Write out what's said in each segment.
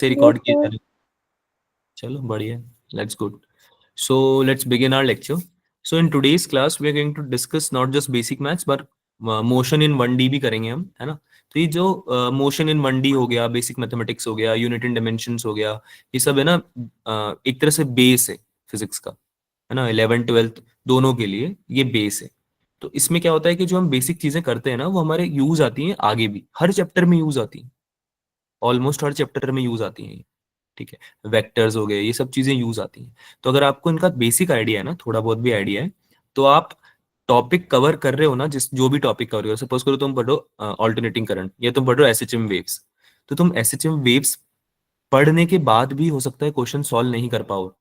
से रिकॉर्ड किए जा रहे हैं। चलो बढ़िया, let's good. So let's begin our lecture. So in today's class we are going to discuss not just basic maths but motion in 1D भी करेंगे हम, है ना. तो ये जो मोशन इन 1D हो गया, बेसिक मैथमेटिक्स हो गया, यूनिट इन डायमेंशंस हो गया, ये सब है ना, एक तरह से बेस है फिजिक्स का, है ना. 11th 12th दोनों के लिए ये बेस है. तो इसमें क्या होता है कि जो हम बेसिक चीजें करते हैं ना, वो हमारे यूज आती हैं आगे भी, हर चैप्टर में यूज आती हैं, ऑलमोस्ट हर चैप्टर में यूज आती हैं. ठीक है, वेक्टर्स हो गए, ये सब चीजें यूज आती हैं. तो अगर आपको इनका बेसिक आइडिया है ना, थोड़ा बहुत भी आइडिया है, तो आप टॉपिक कवर कर रहे हो ना, जिस जो भी टॉपिक कवर रहे हो, सपोज करो तुम पढ़ो ऑल्टरनेटिंग करंट या तुम पढ़ो एसएचएम वेव्स, तो तुम एसएचएम वेव्स पढ़ने के बाद भी हो सकता है क्वेश्चन सॉल्व नहीं कर पाओ.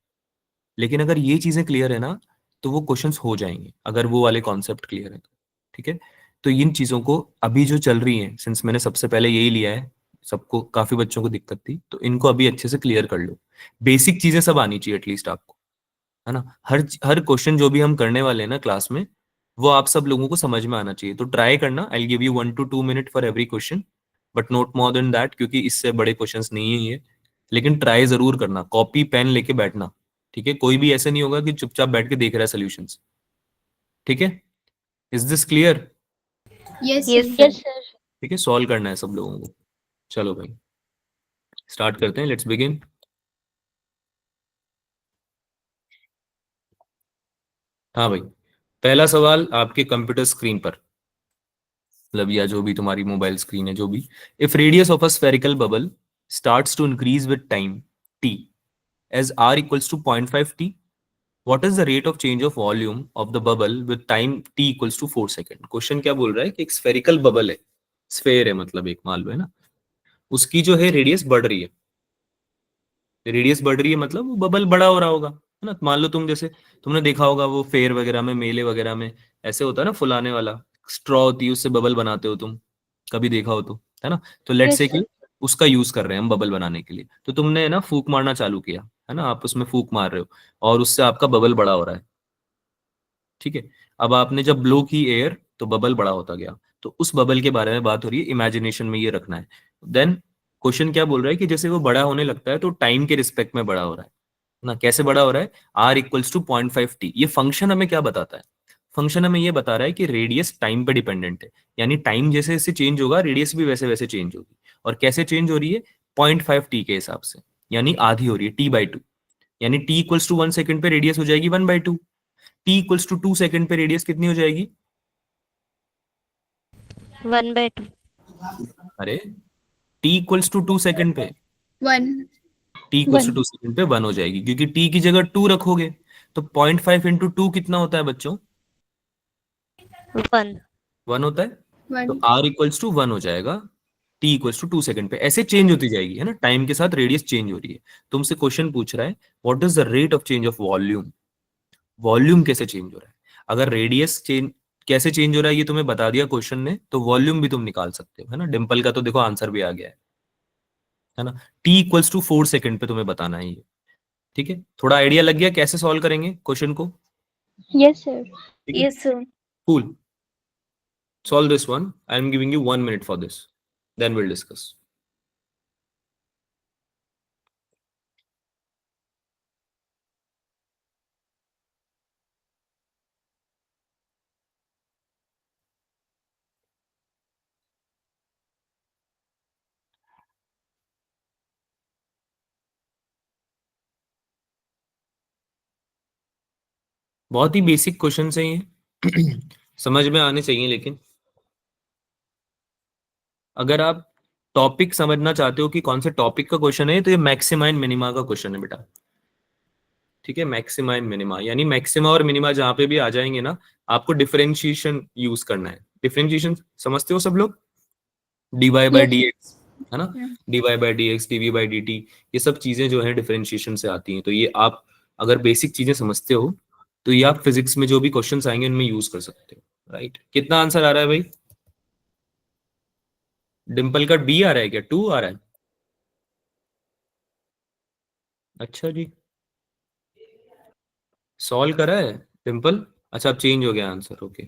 लेकिन अगर ये चीजें क्लियर है ना, तो वो क्वेश्चंस हो जाएंगे, अगर वो वाले कॉन्सेप्ट क्लियर है तो. ठीक है. तो इन चीजों को अभी जो चल रही है, सिंस मैंने सबसे पहले यही लिया है, सबको काफी बच्चों को दिक्कत थी, तो इनको अभी अच्छे से क्लियर कर लो. बेसिक चीजें सब आनी चाहिए एटलीस्ट आपको, है ना. हर हर क्वेश्चन जो भी हम करने वाले हैं ना क्लास में, वो आप सब लोगों को समझ में आना चाहिए. तो ट्राई करना, I give you 1 to 2 minute for every question, but not more than that, क्योंकि इससे बड़े क्वेश्चंस नहीं है ये. लेकिन ट्राई जरूर करना, कॉपी पेन लेके बैठना. ठीक है, कोई भी ऐसे नहीं होगा कि चुपचाप बैठ के देख रहा है सोल्यूशंस. ठीक है, is this clear? Yes yes sir. Sir. ठीक है, सॉल्व करना है सब लोगों को. चलो भाई, स्टार्ट करते हैं, लेट्स बिगिन. हाँ भाई, पहला सवाल आपके कंप्यूटर स्क्रीन पर, मतलब या जो भी तुम्हारी मोबाइल स्क्रीन है, जो भी. If radius of a spherical bubble starts to increase with time t as r equals to 0.5 t, what is the rate of change of volume of the bubble with time t equals to 4 second. Question क्या बोल रहा है कि एक spherical bubble है, sphere है मतलब, एक मान लो, है ना, उसकी जो है रेडियस बढ़ रही है. रेडियस बढ़ रही है मतलब वो बबल बड़ा हो रहा होगा, है ना. मान लो तुम जैसे, तुमने देखा होगा वो फेयर वगैरह में, मेले वगैरह में ऐसे होता है ना, फुलाने वाला स्ट्रॉ होती है, उससे बबल बनाते हो तुम, कभी देखा हो तो, है ना. तो लेट्स यस से सर। कि उसका यूज कर रहे हैं हम बबल बनाने के लिए. तो तुमने ना फूक मारना चालू किया, है ना, आप उसमें फूक मार रहे हो, और उससे आपका बबल बड़ा हो रहा है. ठीक है. अब आपने जब ब्लो की एयर, तो बबल बड़ा होता गया. तो उस बबल के बारे में बात हो रही है, इमेजिनेशन में ये रखना है. देन क्वेश्चन क्या बोल रहा है कि जैसे वो बड़ा होने लगता है तो टाइम के रिस्पेक्ट में बड़ा हो रहा है ना. कैसे बड़ा हो रहा है? R equals to 0.5 t. ये फंक्शन हमें क्या बताता है? फंक्शन हमें ये बता रहा है कि रेडियस टाइम पे डिपेंडेंट है, यानी टाइम जैसे जैसे चेंज होगा, रेडियस भी वैसे वैसे चेंज होगी. और कैसे चेंज हो रही है? 0.5 t के हिसाब से, यानी आधी हो रही है, t/2. यानी t इक्वल्स टू 1 सेकंड पे रेडियस हो जाएगी 1/2. t इक्वल्स टू 2 सेकंड पे रेडियस कितनी हो जाएगी? 1/2। अरे, t इक्वल्स टू 2 सेकंड पे, one. t equals to 1। 2 second पे 1 हो जाएगी, क्योंकि t की जगह 2 रखोगे. तो 0.5 into 2 कितना होता है बच्चों? 1। 1 होता है. वन। तो r इक्वल्स टू 1 हो जाएगा, t इक्वल्स टू 2 सेकंड पे. ऐसे चेंज होती जाएगी, है ना, टाइम के साथ रेडियस चेंज हो रही है. तुमसे क्वेश्चन पूछ रहा है what is the rate of change of volume. Volume कैसे चेंज हो रहा है? अगर रेडियस चेंज कैसे चेंज हो रहा है ये तुम्हें बता दिया क्वेश्चन ने, तो वॉल्यूम भी तुम निकाल सकते हो, है ना. डिंपल का तो देखो आंसर भी आ गया है ना. t इक्वल्स टू 4 सेकंड पे तुम्हें बताना है ये. ठीक है, थोड़ा आइडिया लग गया कैसे सॉल्व करेंगे क्वेश्चन को? Yes sir. ठीक है, yes sir. Cool. Solve this one, I am giving you 1 minute for this, then will discuss. बहुत ही बेसिक क्वेश्चन है ये समझ में आने चाहिए. लेकिन अगर आप टॉपिक समझना चाहते हो कि कौन से टॉपिक का क्वेश्चन है, तो ये मैक्सिमा एंड मिनिमा का क्वेश्चन है बेटा. ठीक है, मैक्सिमा एंड मिनिमा, यानी मैक्सिमा और मिनिमा जहां पे भी आ जाएंगे ना, आपको डिफरेंशिएशन यूज करना है. डिफरेंशिएशन समझते हो सब लोग? D y by yes d sir. X, है ना, d y by D x, d v by d t, ये सब चीजें जो है डिफरेंशिएशन से आती हैं. तो ये आप अगर बेसिक चीजें समझते हो, तो ये आप फिजिक्स में जो भी क्वेश्चंस आएंगे उनमें यूज कर सकते हो. राइट, कितना आंसर आ रहा है भाई? डिंपल का डी आ रहा है क्या, 2 आ रहा है? अच्छा जी, सॉल्व करा है डिंपल? अच्छा, अब चेंज हो गया आंसर, ओके.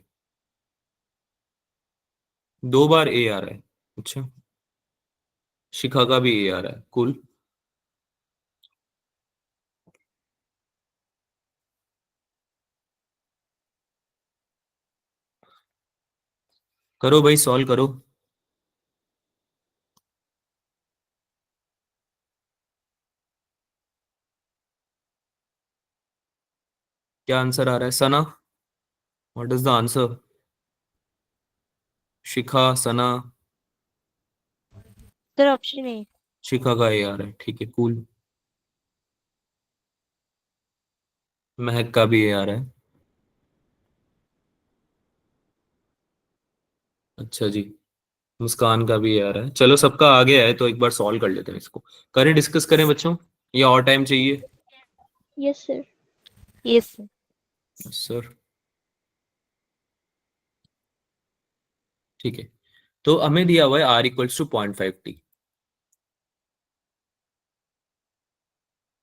2 बार ए आ रहा है, अच्छा. शिखा का भी ए आ रहा है, कूल. करो भाई, सॉल्व करो। क्या आंसर आ रहा है? Sana, what is the answer? Shikha, Sana? Sir option A. Shikha का ए आ रहा है, ठीक है, कूल। महक का भी ए आ रहा है। अच्छा जी। मुस्कान का भी ए आ रहा है। चलो, सबका आ गया है तो एक बार सॉल्व कर लेते हैं इसको। करें, डिस्कस करें बच्चों, या और टाइम चाहिए? Yes sir. Yes sir. Sir, ठीक है। तो हमें दिया हुआ है आर इक्वल्स टू 0.5 t।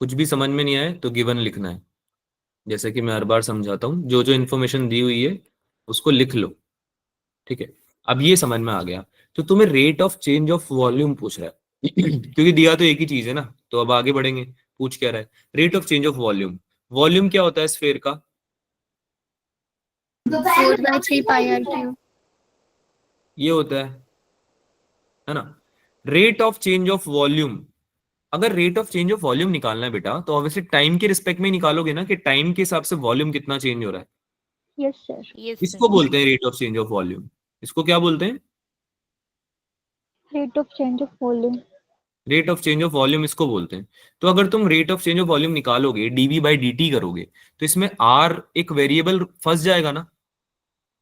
कुछ भी समझ में नहीं आए तो गिवन लिखना है। जैसे कि मैं हर बार समझाता हूँ, जो जो इन्फॉर्मेशन दी हुई है उसको लिख लो, ठीक है। अब ये समझ में आ गया। तो तुम्हें rate of change of volume पूछ रहा है क्योंकि दिया तो एक ही चीज है ना। तो अब आगे बढ़ेंगे। पूछ क्या रहा है? Rate of change of volume. Volume क्या होता है स्फेयर का? 4/3 πr³ ये होता है ना। Rate of change of volume, अगर rate of change of volume निकालना है बेटा, तो ऑब्वियसली टाइम के रिस्पेक्ट में ही निकालोगे ना, कि टाइम के हिसाब से वॉल्यूम कितना चेंज हो रहा है। Yes sir. यस इसको सर। बोलते हैं rate of change of volume. इसको क्या बोलते हैं? Rate of change of volume. Rate of change of volume इसको बोलते हैं। तो अगर तुम rate of change of volume निकालोगे, डीवी बाई डी करोगे, तो इसमें आर एक वेरिएबल फंस जाएगा ना।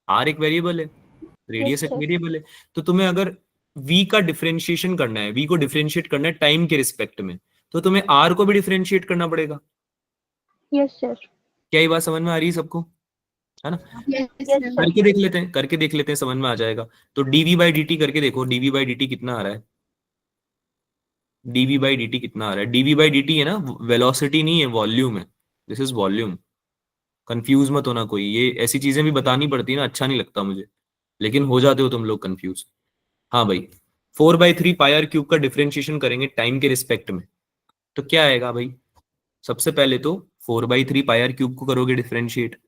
आर एक वेरिएबल है, यस रेडियस एक सर। वेरिएबल है। तो तुम्हें अगर वी का डिफरेंशिएशन करना है, वी को डिफरेंशिएट करना है टाइम के रिस्पेक्ट में, तो तुम्हें आर को भी डिफरेंशिएट करना पड़ेगा। Yes sir. क्या ये बात समझ में आ रही है सबको? है ना। Yes yes sir. सर। करके देख लेते हैं, करके देख लेते हैं, समझ में आ जाएगा। तो डीवी बाई डी करके देखो, डीवी बाई डी कितना आ रहा है? डीवी बाई डी कितना आ रहा है? डीवी बाई डी है ना, वेलोसिटी नहीं है, वॉल्यूम है। This is volume. कंफ्यूज मत होना कोई, ये ऐसी चीजें भी बतानी पड़ती है ना, अच्छा नहीं लगता मुझे, लेकिन हो जाते हो तुम लोग कंफ्यूज। हाँ भाई, 4/3 πr³ का डिफरेंशिएशन करेंगे टाइम के रिस्पेक्ट में, तो क्या आएगा भाई? सबसे पहले तो 4/3 πr³ को करोगे डिफरेंशिएट,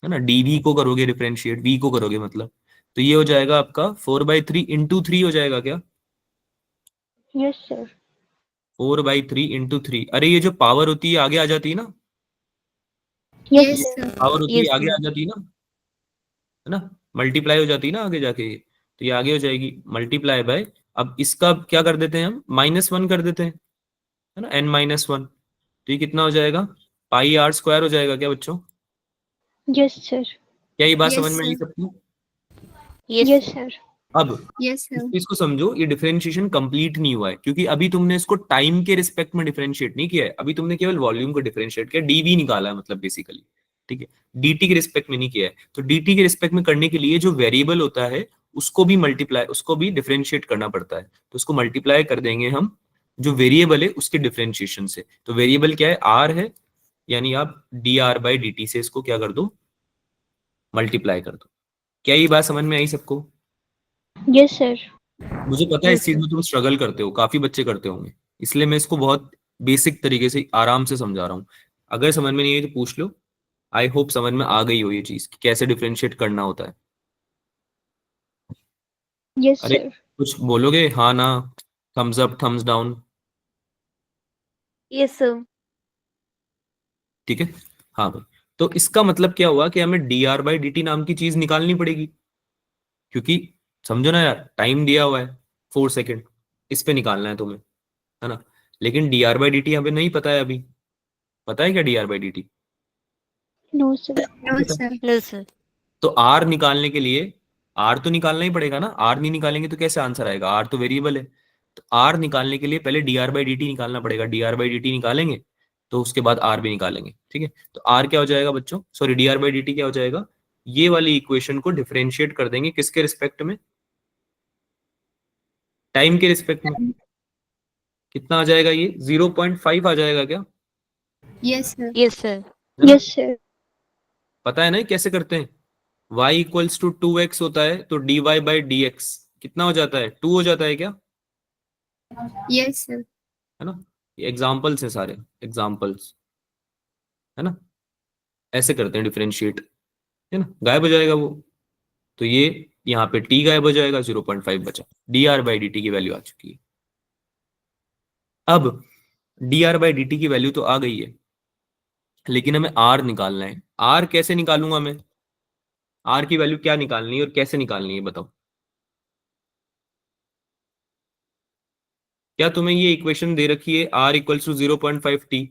है ना, डीवी को करोगे डिफरेंशिएट, वी को करोगे मतलब, तो ये हो जाएगा आपका 4/3 × 3 हो जाएगा क्या? Yes sir. 4/3 × 3, अरे ये जो पावर होती है आगे आ जाती है ना, yes yes sir. Sir. Power होती है यस आगे आ सर। जाती है ना, है ना, मल्टीप्लाई हो जाती है ना आगे जाके ये। तो ये आगे हो जाएगी मल्टीप्लाई बाय, अब इसका क्या कर देते हैं हम, -1 कर देते हैं, है ना, n-1। तो ये कितना हो जाएगा? πr² हो जाएगा क्या बच्चों? Yes sir. क्या ये बात समझ यस में आई सर। सबको? Yes sir. अब यस इस सर। चीज को समझो, ये डिफरेंशिएशन कंप्लीट नहीं हुआ है, क्योंकि अभी तुमने इसको टाइम के रिस्पेक्ट में डिफरेंशिएट नहीं किया है, अभी तुमने केवल वॉल्यूम को डिफरेंशिएट किया, डीवी निकाला है मतलब बेसिकली, ठीक है। डीटी के रिस्पेक्ट में नहीं किया है। तो डीटी के रिस्पेक्ट में करने के लिए जो वेरिएबल होता है उसको भी मल्टीप्लाई, उसको भी डिफरेंशिएट करना पड़ता है। तो उसको मल्टीप्लाई कर देंगे हम जो वेरिएबल है उसके डिफरेंशिएशन से। तो वेरिएबल क्या है? आर है, यानी आप D r by d T से इसको क्या कर दो, मल्टीप्लाई कर दो। क्या ये बात समझ में आई सबको? Yes sir. मुझे पता है इस यस चीज सर। में तुम स्ट्रगल करते हो, काफी बच्चे करते होंगे, इसलिए मैं इसको बहुत बेसिक तरीके से आराम से समझा रहा हूँ। अगर समझ में नहीं आई तो पूछ लो। आई होप समझ में आ गई हो ये चीज कि कैसे डिफरेंशिएट करना होता है। यस अरे सर। कुछ बोलोगे हाँ ना? Thumbs up, thumbs down? Yes sir. ठीक है। हाँ भाई, तो इसका मतलब क्या हुआ कि हमें D r by d T नाम की चीज निकालनी पड़ेगी, क्योंकि समझो ना यार, टाइम दिया हुआ है 4 सेकेंड, इस पे निकालना है तुम्हें, है ना। लेकिन d r by d t हमें नहीं पता है अभी। पता है क्या d r by d t? No sir. No sir. No sir. तो आर निकालने के लिए आर तो निकालना ही पड़ेगा ना, आर नहीं निकालेंगे तो कैसे आंसर आएगा? आर तो वेरिएबल है। तो आर निकालने के लिए पहले D r by d T निकालना पड़ेगा, D r by d T निकालेंगे तो उसके बाद आर भी निकालेंगे, ठीक है। तो आर क्या हो जाएगा बच्चों, sorry, D r by d T क्या हो जाएगा? ये वाली इक्वेशन को डिफरेंशिएट कर देंगे किसके रिस्पेक्ट में? टाइम के रिस्पेक्ट में। कितना आ जाएगा ये? 0.5 आ जाएगा क्या? Yes sir. Yes sir. है ना? Yes sir. पता है ना ये कैसे करते हैं? y इक्वल्स टू 2x होता है, तो dy बाई डी एक्स कितना हो जाता है? 2 हो जाता है क्या? Yes sir. है ना। ये एग्जाम्पल्स हैं सारे, एग्जाम्पल्स, है ना। ऐसे करते हैं डिफरेंशिएट, है ना, गायब हो जाएगा वो। तो ये यहाँ पे t गायब हो जाएगा, 0.5 बचा, dr बाई dt की वैल्यू आ चुकी है। अब dr बाई dt की वैल्यू तो आ गई है, लेकिन हमें r निकालना है। r कैसे निकालूंगा मैं? r की वैल्यू क्या निकालनी है और कैसे निकालनी है बताओ? क्या तुम्हें ये इक्वेशन दे रखी है r इक्वल्स टू 0.5t?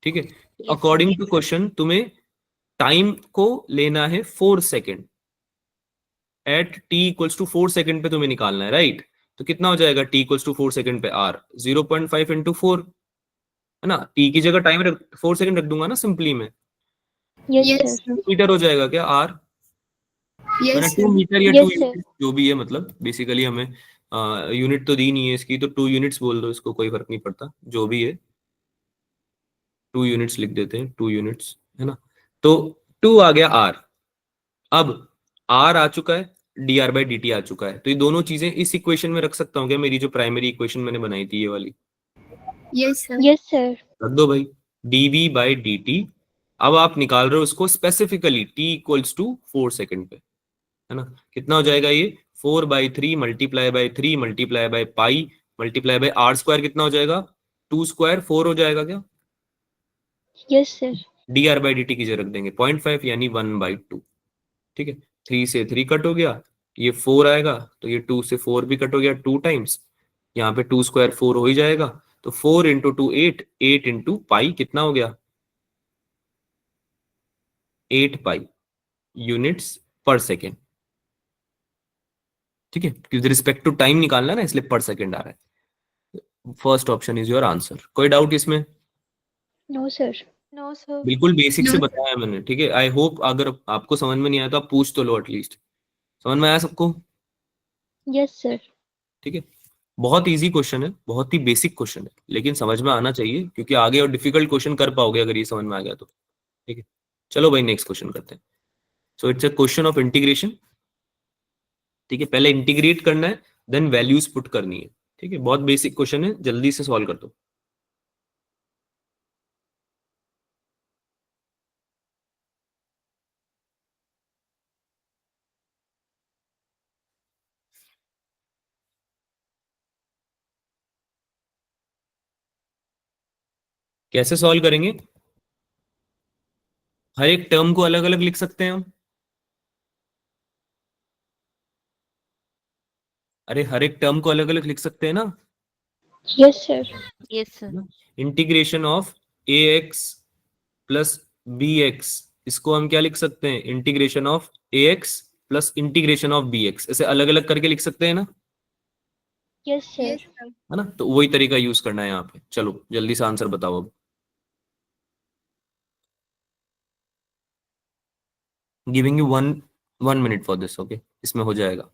ठीक है, अकॉर्डिंग टू क्वेश्चन तुम्हें टाइम को लेना है 4 second, at t equals to 4 second पे तुम्हें निकालना है, राइट? तो कितना हो जाएगा t इक्वल्स टू 4 सेकेंड पे r? 0.5 इंटू 4, है ना? t की जगह टाइम रख 4 सेकेंड रख दूंगा ना सिंपली में, Yes, Yes, sir. sir. Metre हो जाएगा क्या r? मैंने Yes, 2 मीटर या Yes, 2 यूनिट sir. जो भी है, मतलब बेसिकली हमें यूनिट तो दी नहीं है इसकी, तो 2 यूनिट्स बोल दो इसको, कोई फर्क नहीं पड़ता जो भी है, 2 यूनिट्स लिख देते हैं, 2 यूनिट्स, है ना? तो 2 आ गया r। अब r आ चुका है, dr बाई dt आ चुका है, तो ये दोनों चीजें इस इक्वेशन में रख सकता हूँ क्या? मेरी जो प्राइमरी इक्वेशन मैंने बनाई थी ये वाली, Yes, sir. Yes, sir. रख दो भाई, dv बाई dt। अब आप निकाल रहे हो उसको specifically t equals to 4 second पे, है ना? कितना हो जाएगा ये? 4/3 multiply by 3 multiply by pi multiply by r square, कितना हो जाएगा? 2 स्क्वायर 4 हो जाएगा क्या? Yes, sir. D r by d T की जगह रख देंगे 0.5 यानी 1/2। ठीक है, 3 से 3 कट हो गया, ये 4 आएगा, तो ये 2 से 4 भी कट हो गया 2 टाइम्स, यहाँ पे 2 स्क्वायर 4 हो ही जाएगा, तो 4 इंटू 2 8, 8 इंटू पाई कितना हो गया? 8 पाई यूनिट्स पर सेकेंड। ठीक है, विद रिस्पेक्ट टू टाइम निकालना है ना, इसलिए पर सेकेंड आ रहा है। First option is your answer. कोई डाउट इसमें? No, sir. No, sir. बिल्कुल बेसिक से No. बताया मैंने, ठीक है। आई होप अगर आपको समझ में नहीं आया तो आप पूछ तो लो एटलीस्ट। समझ में आया सबको? Yes, sir. ठीक है, बहुत इजी क्वेश्चन है, बहुत ही बेसिक क्वेश्चन है, लेकिन समझ में आना चाहिए, क्योंकि आगे और डिफिकल्ट क्वेश्चन कर पाओगे अगर ये समझ में आ गया तो। ठीक है, चलो भाई नेक्स्ट क्वेश्चन करते हैं। So it's a question of integration. ठीक है, पहले इंटीग्रेट करना है, देन वैल्यूज पुट करनी है। ठीक है, बहुत बेसिक क्वेश्चन है, जल्दी से सॉल्व कर दो। कैसे सॉल्व करेंगे? हर एक टर्म को अलग अलग लिख सकते हैं हम। अरे हर एक टर्म को अलग अलग लिख सकते हैं ना। Yes, sir. Yes, sir. Integration of a x plus b x, इसको हम क्या लिख सकते हैं? Integration of a x plus integration of b x, ऐसे अलग अलग करके लिख सकते हैं ना, Yes, sir. Yes, sir. है ना? तो वही तरीका यूज करना है यहाँ पे। चलो जल्दी से आंसर बताओ अब। Giving you 1 minute for this, okay? इसमें हो जाएगा।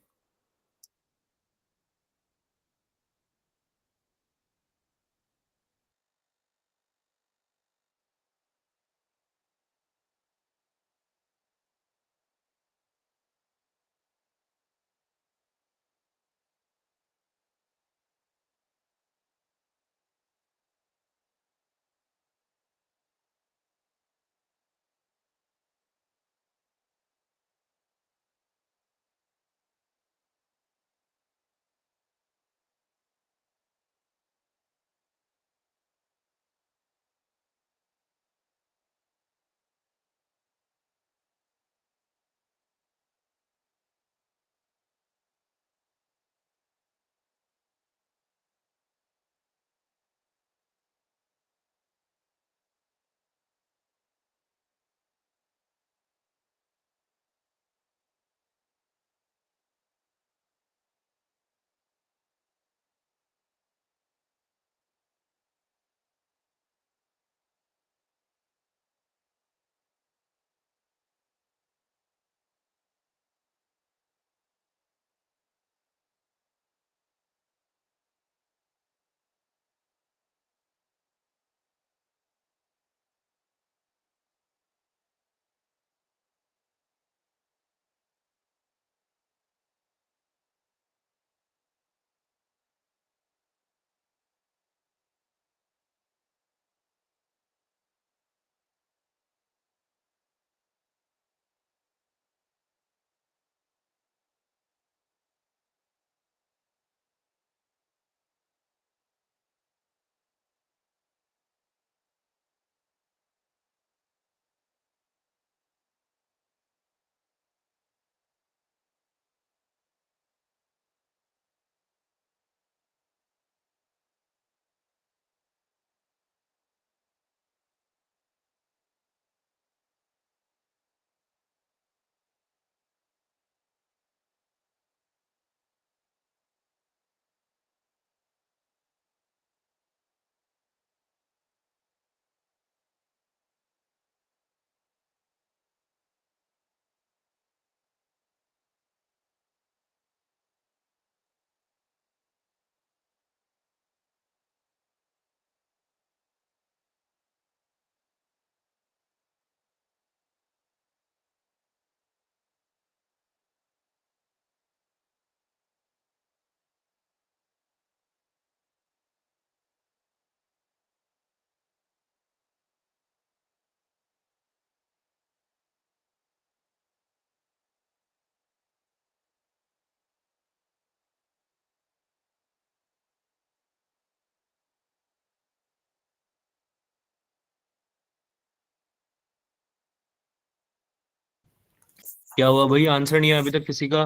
क्या हुआ भाई, आंसर नहीं आया अभी तक किसी का?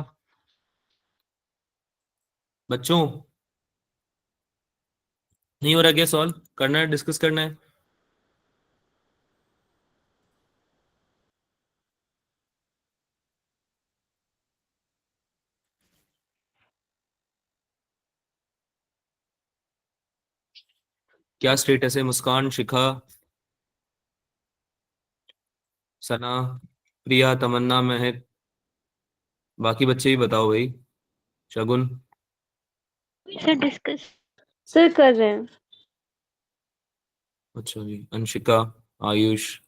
बच्चों नहीं हो रहा क्या सॉल्व? करना है, डिस्कस करना है? क्या स्टेटस है? मुस्कान, शिखा, सना, प्रिया, तमन्ना, महक, बाकी बच्चे भी बताओ भाई। शगुन, सर डिस्कस सर कर रहे हैं। अच्छा जी, अंशिका, आयुष,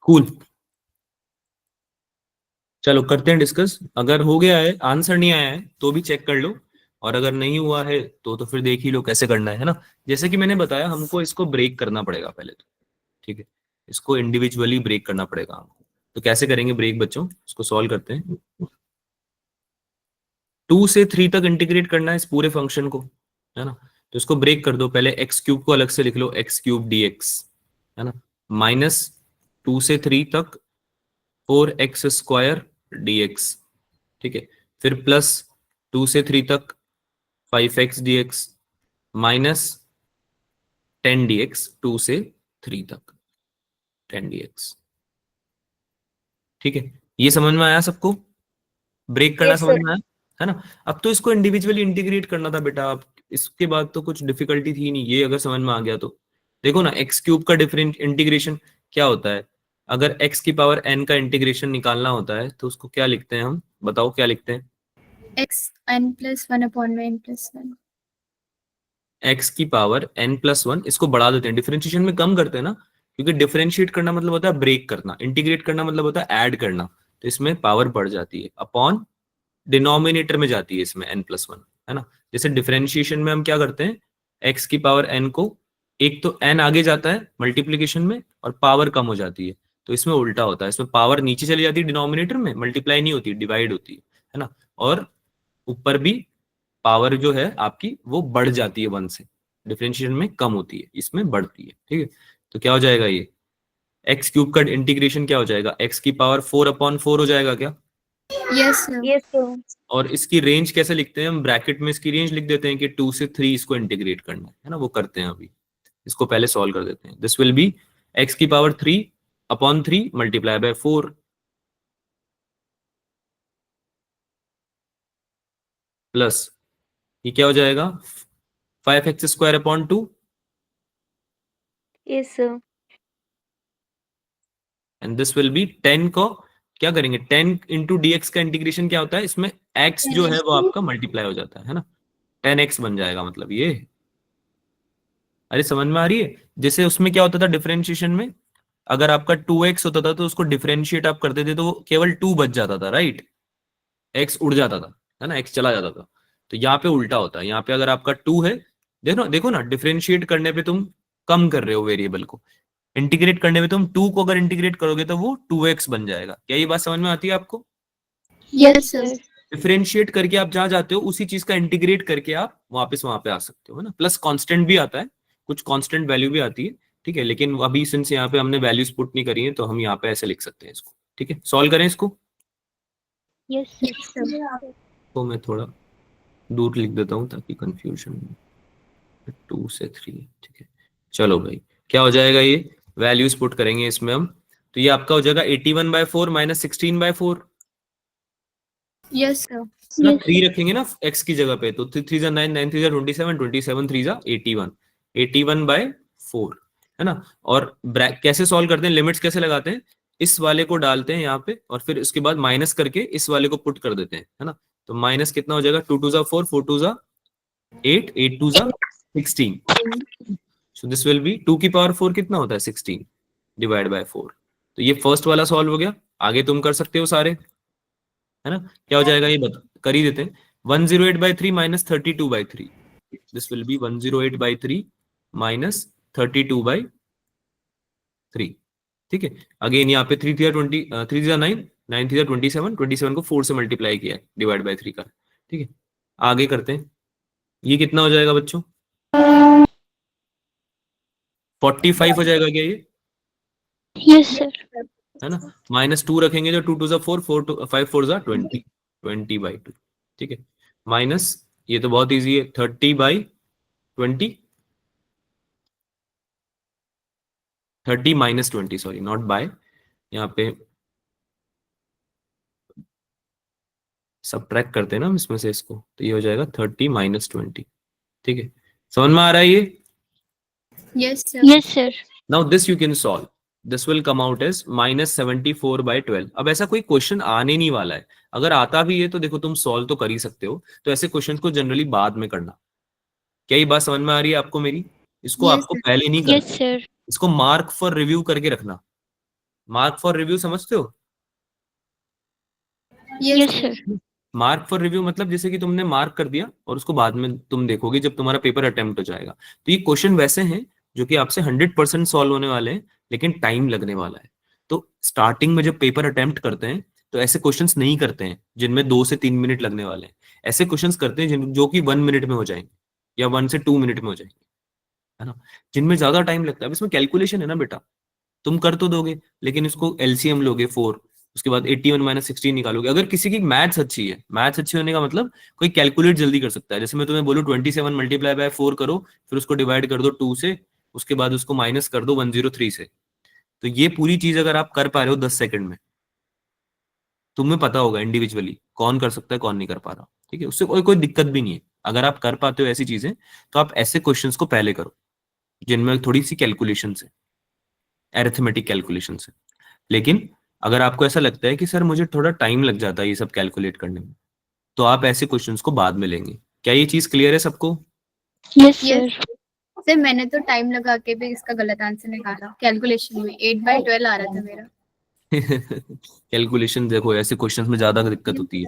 कूल। चलो करते हैं डिस्कस। अगर हो गया है, आंसर नहीं आया है तो भी चेक कर लो, और अगर नहीं हुआ है तो फिर देख ही लो कैसे करना है ना। जैसे कि मैंने बताया, हमको इसको ब्रेक करना पड़ेगा पहले तो, ठीक है। इसको इंडिविजुअली ब्रेक करना पड़ेगा हमको। तो कैसे करेंगे ब्रेक बच्चों? इसको सॉल्व करते हैं। 2 से 3 तक इंटीग्रेट करना है इस पूरे फंक्शन को, है ना। तो इसको ब्रेक कर दो। पहले एक्स क्यूब को अलग से लिख लो, एक्स क्यूब डी एक्स, है ना, माइनस 2 से 3 तक 4x² डी एक्स, ठीक है। फिर प्लस 2 से 3 तक 5x D x, minus 10 dx, 2 से 3 तक 10 dx, ठीक है। ये समझ में आया सबको? ब्रेक करना यस समझ सर। में आया, है ना। अब तो इसको इंडिविजुअली इंटीग्रेट करना था बेटा। अब इसके बाद तो कुछ डिफिकल्टी थी नहीं, ये अगर समझ में आ गया तो। देखो ना, एक्स क्यूब का डिफरेंट इंटीग्रेशन क्या होता है? अगर एक्स की पावर एन का इंटीग्रेशन निकालना होता है तो उसको क्या लिखते हैं हम? बताओ क्या लिखते हैं? xn+1/n+1। एक्स की पावर n+1, इसको बढ़ा देते हैं, डिफरेंशिएशन में कम करते हैं ना, क्योंकि डिफरेंशिएट करना मतलब होता है ब्रेक करना, इंटीग्रेट करना मतलब होता है ऐड करना। तो इसमें पावर बढ़ जाती है, अपॉन डिनोमिनेटर में जाती है इसमें n+1, है ना। जैसे डिफरेंशिएशन में हम क्या करते हैं, एक्स की पावर n को, एक तो n आगे जाता है मल्टीप्लीकेशन में और पावर कम हो जाती है। तो इसमें उल्टा होता है, इसमें पावर नीचे चली जाती है डिनोमिनेटर में, मल्टीप्लाई नहीं होती, डिवाइड होती है ना। और ऊपर भी पावर जो है आपकी वो बढ़ जाती है 1 से, डिफरेंशिएशन में कम होती है, इसमें बढ़ती है, ठीक है। तो क्या हो जाएगा ये, एक्स क्यूब का इंटीग्रेशन क्या हो जाएगा, एक्स की पावर 4/4 हो जाएगा क्या? Yes sir. Yes sir. और इसकी रेंज कैसे लिखते हैं हम? ब्रैकेट में इसकी रेंज लिख देते हैं कि 2 से 3 इसको इंटीग्रेट करना है ना। वो करते हैं अभी, इसको पहले सॉल्व कर देते हैं। दिस विल बी एक्स की पावर 3/3 मल्टीप्लाई बाय 4 प्लस, ये क्या हो जाएगा, 5x² 2, yes sir. And this will be 10 को क्या करेंगे, 10 × dx का इंटीग्रेशन क्या होता है, इसमें x जो है वो आपका मल्टीप्लाई हो जाता है ना। 10x बन जाएगा मतलब ये। अरे समझ में आ रही है? जैसे उसमें क्या होता था डिफरेंशिएशन में, अगर आपका 2x होता था तो उसको डिफरेंशिएट आप करते थे तो वो केवल 2 बच जाता था, राइट। x उड़ जाता था, है ना, x चला जाता था। तो यहाँ पे उल्टा होता है, यहाँ पे अगर आपका 2 है, देखो देखो ना, डिफरेंशिएट करने पे तुम कम कर रहे हो वेरिएबल को, इंटीग्रेट करने में तुम 2 को अगर इंटीग्रेट करोगे तो वो 2x बन जाएगा। क्या ये बात समझ में आती है आपको? Yes sir. डिफरेंशिएट करके आप जहां जाते हो उसी चीज का इंटीग्रेट करके आप वापस वहां पे आ सकते हो, है ना। प्लस कांस्टेंट भी आता है, कुछ कांस्टेंट वैल्यू भी आती है, ठीक है। लेकिन अभी सिंस यहाँ पे हमने वैल्यूज पुट नहीं करी है तो हम यहाँ पे ऐसे लिख सकते हैं इसको, ठीक है। सॉल्व करें इसको, यस यस सर। सर। तो मैं थोड़ा दूर लिख देता हूँ ताकि कंफ्यूजन, 2 से 3, ठीक है। चलो भाई, क्या हो जाएगा ये, वैल्यूज पुट करेंगे इसमें हम। तो ये आपका हो जाएगा 81/4 माइनस 16/4, यस सर। है ना। Yes 3 sir. रखेंगे ना एक्स की जगह पे, तो 3 3 9 9 3 27 27 3 81, 81/4, है ना। और कैसे सॉल्व करते हैं, लिमिट्स कैसे लगाते हैं, इस वाले को डालते हैं यहाँ पे और फिर उसके बाद माइनस करके इस वाले को पुट कर देते हैं, है ना। तो माइनस कितना हो जाएगा, 2 2 4 4 2 8 8 2 16, सो दिस विल बी 2 की पावर 4 कितना होता है, 16 डिवाइड बाय 4। तो ये फर्स्ट वाला सॉल्व हो गया। आगे तुम कर सकते हो सारे, है ना। क्या हो जाएगा ये कर ही देते हैं। 108/3 minus 32/3, this will be 108/3 minus 32/3। ठीक है, अगेन यहाँ पे 3 3 20, 3 9, 9 3 27, 27 को 4 से मल्टीप्लाई किया है, डिवाइड बाय 3 का। ठीक है, आगे करते हैं। ये कितना हो जाएगा बच्चों? 45 हो जाएगा क्या ये? Yes, sir. है ना। -2 रखेंगे तो 2 2 4, 4 2 5 4 20, 20/2। ठीक है, माइनस, ये तो बहुत इजी है, 30/20, 30 माइनस 20, सॉरी नॉट बाय, यहाँ पे सब्ट्रैक्ट करते हैं ना हम इसमें से इसको, तो ये हो जाएगा 30 माइनस 20। ठीक है, समझ में आ रहा है ये? Yes, sir. Yes, sir. Now this you can solve, this will come out as -74/12। अब ऐसा कोई क्वेश्चन आने नहीं वाला है, अगर आता भी है तो देखो तुम सॉल्व तो कर ही सकते हो, तो ऐसे क्वेश्चन को जनरली बाद में करना। क्या ये बात समझ में आ रही है आपको मेरी? इसको Yes, आपको sir. पहले नहीं Yes, करना, sir. इसको मार्क फॉर रिव्यू करके रखना। मार्क फॉर रिव्यू समझते हो? Yes, Yes, sir. sir. Mark for review मतलब जैसे कि तुमने मार्क कर दिया और उसको बाद में तुम देखोगे जब तुम्हारा पेपर अटेम्प्ट हो जाएगा। तो ये क्वेश्चन वैसे हैं जो कि आपसे 100% सॉल्व होने वाले हैं, लेकिन टाइम लगने वाला है। तो स्टार्टिंग में जब पेपर अटेम्प्ट करते हैं तो ऐसे क्वेश्चंस नहीं करते हैं जिनमें 2 से 3 मिनट लगने वाले हैं। ऐसे क्वेश्चंस करते हैं जो कि 1 मिनट में हो जाएंगे या 1 से 2 मिनट में हो जाएंगे, है ना। जिनमें ज्यादा टाइम लगता है, अब इसमें कैलकुलेशन है ना बेटा, तुम कर तो दोगे, लेकिन इसको एलसीएम लोगे 4, उसके बाद 81 माइनस 16 निकालोगे। अगर किसी की मैथ्स अच्छी है, मैथ्स अच्छी होने का मतलब कोई कैलकुलेट जल्दी कर सकता है। जैसे मैं तुम्हें बोलूं 27 मल्टीप्लाई बाय 4 करो, फिर उसको डिवाइड कर दो 2 से, उसके बाद उसको माइनस कर दो 103 से, तो ये पूरी चीज अगर आप कर पा रहे हो 10 सेकंड में, तुम्हें पता होगा इंडिविजुअली कौन कर सकता है कौन नहीं कर पा रहा। ठीक है, उससे कोई कोई दिक्कत भी नहीं है। अगर आप कर पाते हो ऐसी चीजें, तो आप ऐसे क्वेश्चंस को पहले करो जिनमें थोड़ी सी कैलकुलेशन है, एरिथमेटिक कैलकुलेशन है। लेकिन अगर आपको ऐसा लगता है कि सर मुझे थोड़ा टाइम लग जाता है ये सब कैलकुलेट करने में, तो आप ऐसे क्वेश्चंस को बाद में लेंगे। क्या ये चीज क्लियर है सबको? Yes, Yes. sir. सर मैंने तो टाइम लगा के भी इसका गलत आंसर निकाला कैलकुलेशन में, 8/12 आ रहा था मेरा। कैलकुलेशन देखो, ऐसे क्वेश्चंस में ज्यादा दिक्कत होती है।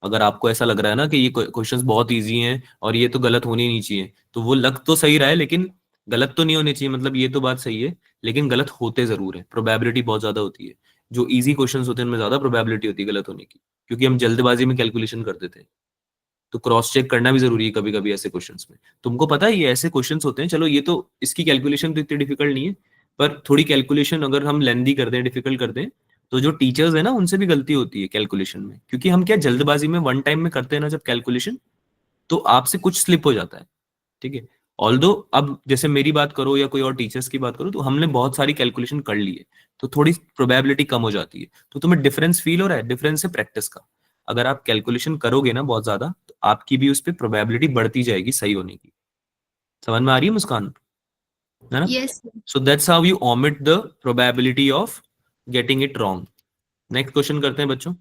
अगर आपको ऐसा लग रहा है ना कि ये क्वेश्चंस बहुत इजी हैं और ये तो गलत होने ही नहीं चाहिए, तो वो लग तो सही रहा है लेकिन गलत तो नहीं होने चाहिए, मतलब ये तो बात सही है, लेकिन गलत होते जरूर है, प्रोबेबिलिटी बहुत ज्यादा होती है। जो इजी क्वेश्चंस होते हैं उनमें ज्यादा प्रोबेबिलिटी होती है गलत होने की, क्योंकि हम जल्दबाजी में कैलकुलेशन कर देते हैं। तो क्रॉस चेक करना भी जरूरी है कभी कभी ऐसे क्वेश्चंस में। तुमको पता है ये ऐसे क्वेश्चंस होते हैं, चलो ये तो इसकी कैलकुलेशन तो इतनी डिफिकल्ट नहीं है, पर थोड़ी कैलकुलेशन अगर हम लेंदी कर दें, डिफिकल्ट कर दें, तो जो टीचर्स है ना उनसे भी गलती होती है कैलकुलेशन में, क्योंकि हम क्या जल्दबाजी में वन टाइम में करते हैं ना जब कैलकुलेशन, तो आपसे कुछ स्लिप हो जाता है। ठीक है, ऑल्दो अब जैसे मेरी बात करो या कोई और टीचर्स की बात करो, तो हमने बहुत सारी कैलकुलेशन कर ली है, तो थोड़ी प्रोबेबिलिटी कम हो जाती है। तो तुम्हें डिफरेंस फील हो रहा है? डिफरेंस है प्रैक्टिस का। अगर आप कैलकुलेशन करोगे ना बहुत ज्यादा, तो आपकी भी उस पर प्रोबेबिलिटी बढ़ती जाएगी सही होने की। समझ में आ रही है मुस्कान? है ना। Yes, sir. So that's how you omit the probability of getting it wrong. Next question करते हैं बच्चों।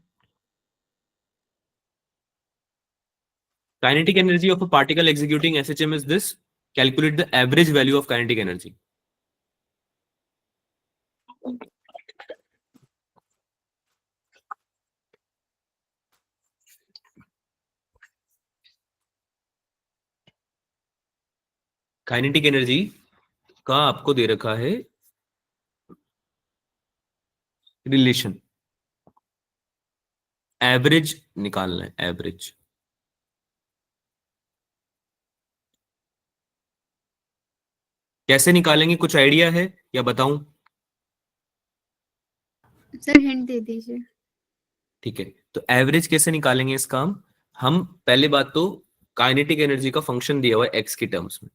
Kinetic energy of a particle executing SHM is this. Calculate the average value of kinetic energy. Kinetic energy का आपको दे रखा है relation, average निकालना है, average. कैसे निकालेंगे, कुछ आइडिया है या बताऊं? सर हिंट दे दीजिए। ठीक है, तो एवरेज कैसे निकालेंगे इसका हम पहले बात तो काइनेटिक एनर्जी का फंक्शन दिया हुआ है एक्स की टर्म्स में।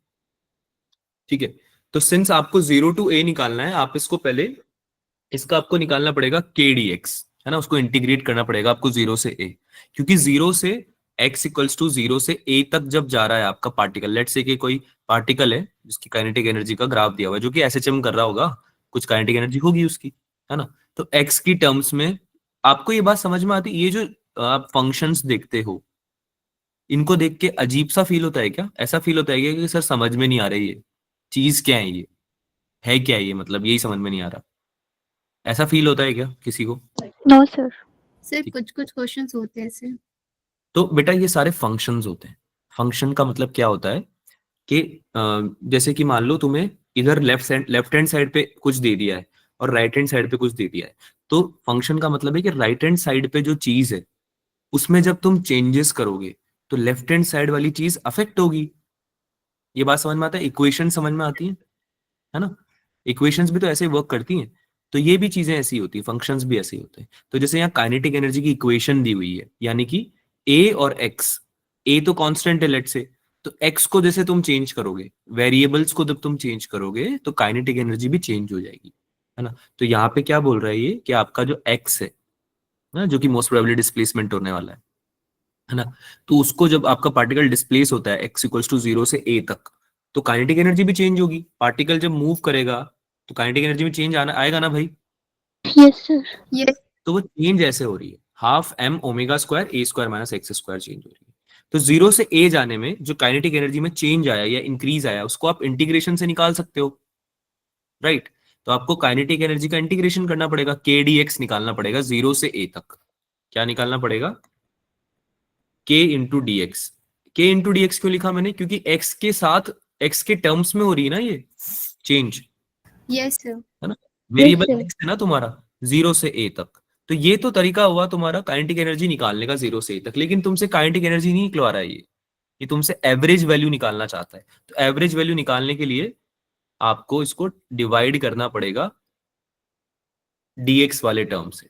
ठीक है, तो सिंस आपको 0 to a निकालना है, आप इसको पहले इसका आपको निकालना पड़ेगा के डी एक्स, है ना, उसको इंटीग्रेट करना पड़ेगा आपको 0 से a, क्योंकि 0 से x इक्वल्स टू 0 से a तक जब जा रहा है आपका पार्टिकल, लेट्स से कि कोई पार्टिकल है जिसकी काइनेटिक एनर्जी का ग्राफ दिया हुआ है, जो कि एसएचएम कर रहा होगा, कुछ काइनेटिक एनर्जी होगी उसकी, है ना। तो x की टर्म्स में आपको ये बात समझ में आती है? ये जो आप फंक्शंस देखते हो, इनको देख के अजीब सा फील होता है क्या? ऐसा फील होता है क्या कि सर समझ में नहीं आ रही है चीज क्या है, ये है क्या, ये मतलब यही समझ में नहीं आ रहा, ऐसा फील होता है क्या किसी को? No, sir. सर कुछ कुछ क्वेश्चंस होते हैं ऐसे। तो बेटा ये सारे फंक्शंस होते हैं। फंक्शन का मतलब क्या होता है कि जैसे कि मान लो तुम्हें इधर लेफ्ट हैंड साइड पे कुछ दे दिया है और राइट हैंड साइड पे कुछ दे दिया है। तो फंक्शन का मतलब है कि राइट हैंड साइड पे जो चीज है उसमें जब तुम चेंजेस करोगे तो लेफ्ट हैंड साइड वाली चीज अफेक्ट होगी। ये बात समझ में आता है? इक्वेशन समझ में आती है ना? इक्वेशंस भी तो ऐसे वर्क करती हैं। तो ये भी चीजें ऐसी होती है, फंक्शंस भी ऐसे ही होते हैं। तो जैसे यहाँ काइनेटिक एनर्जी की इक्वेशन दी हुई है, यानी कि ए और एक्स। ए तो कांस्टेंट है लेट से, तो एक्स को जैसे तुम चेंज करोगे, वेरिएबल्स को जब तुम चेंज करोगे तो काइनेटिक एनर्जी भी चेंज हो जाएगी, है ना? तो यहाँ पे क्या बोल रहा है ये कि आपका जो एक्स है ना, जो कि मोस्ट प्रोबेबली डिस्प्लेसमेंट होने वाला है ना? तो उसको जब आपका पार्टिकल डिस्प्लेस होता है एक्स इक्वल्स टू 0 से ए तक, तो काइनेटिक एनर्जी भी चेंज होगी। पार्टिकल जब मूव करेगा तो काइनेटिक एनर्जी में चेंज आना आएगा ना भाई? Yes, sir. यस तो वो चेंज ऐसे हो रही है, half M omega square A square minus x square change हो रही है। तो 0 से ए जाने में जो काइनेटिक एनर्जी में चेंज आया या इंक्रीज आया उसको आप इंटीग्रेशन से निकाल सकते हो, राइट? तो आपको काइनेटिक एनर्जी का इंटीग्रेशन करना पड़ेगा, के डी एक्स निकालना पड़ेगा 0 से ए तक। क्या निकालना पड़ेगा? के इंटू डी एक्स। के इंटू डी एक्स क्यों लिखा मैंने? क्योंकि एक्स के साथ, एक्स के टर्म्स में हो रही है ना ये चेंज, यस सर। है ना? Yes, variable sir. एक्स है ना तुम्हारा 0 से ए तक। तो ये तो तरीका हुआ तुम्हारा काइनेटिक एनर्जी निकालने का 0 से ए तक, लेकिन तुमसे काइनेटिक एनर्जी नहीं निकलवा रहा है ये तुमसे एवरेज वैल्यू निकालना चाहता है। तो एवरेज वैल्यू निकालने के लिए आपको इसको डिवाइड करना पड़ेगा डीएक्स वाले टर्म से।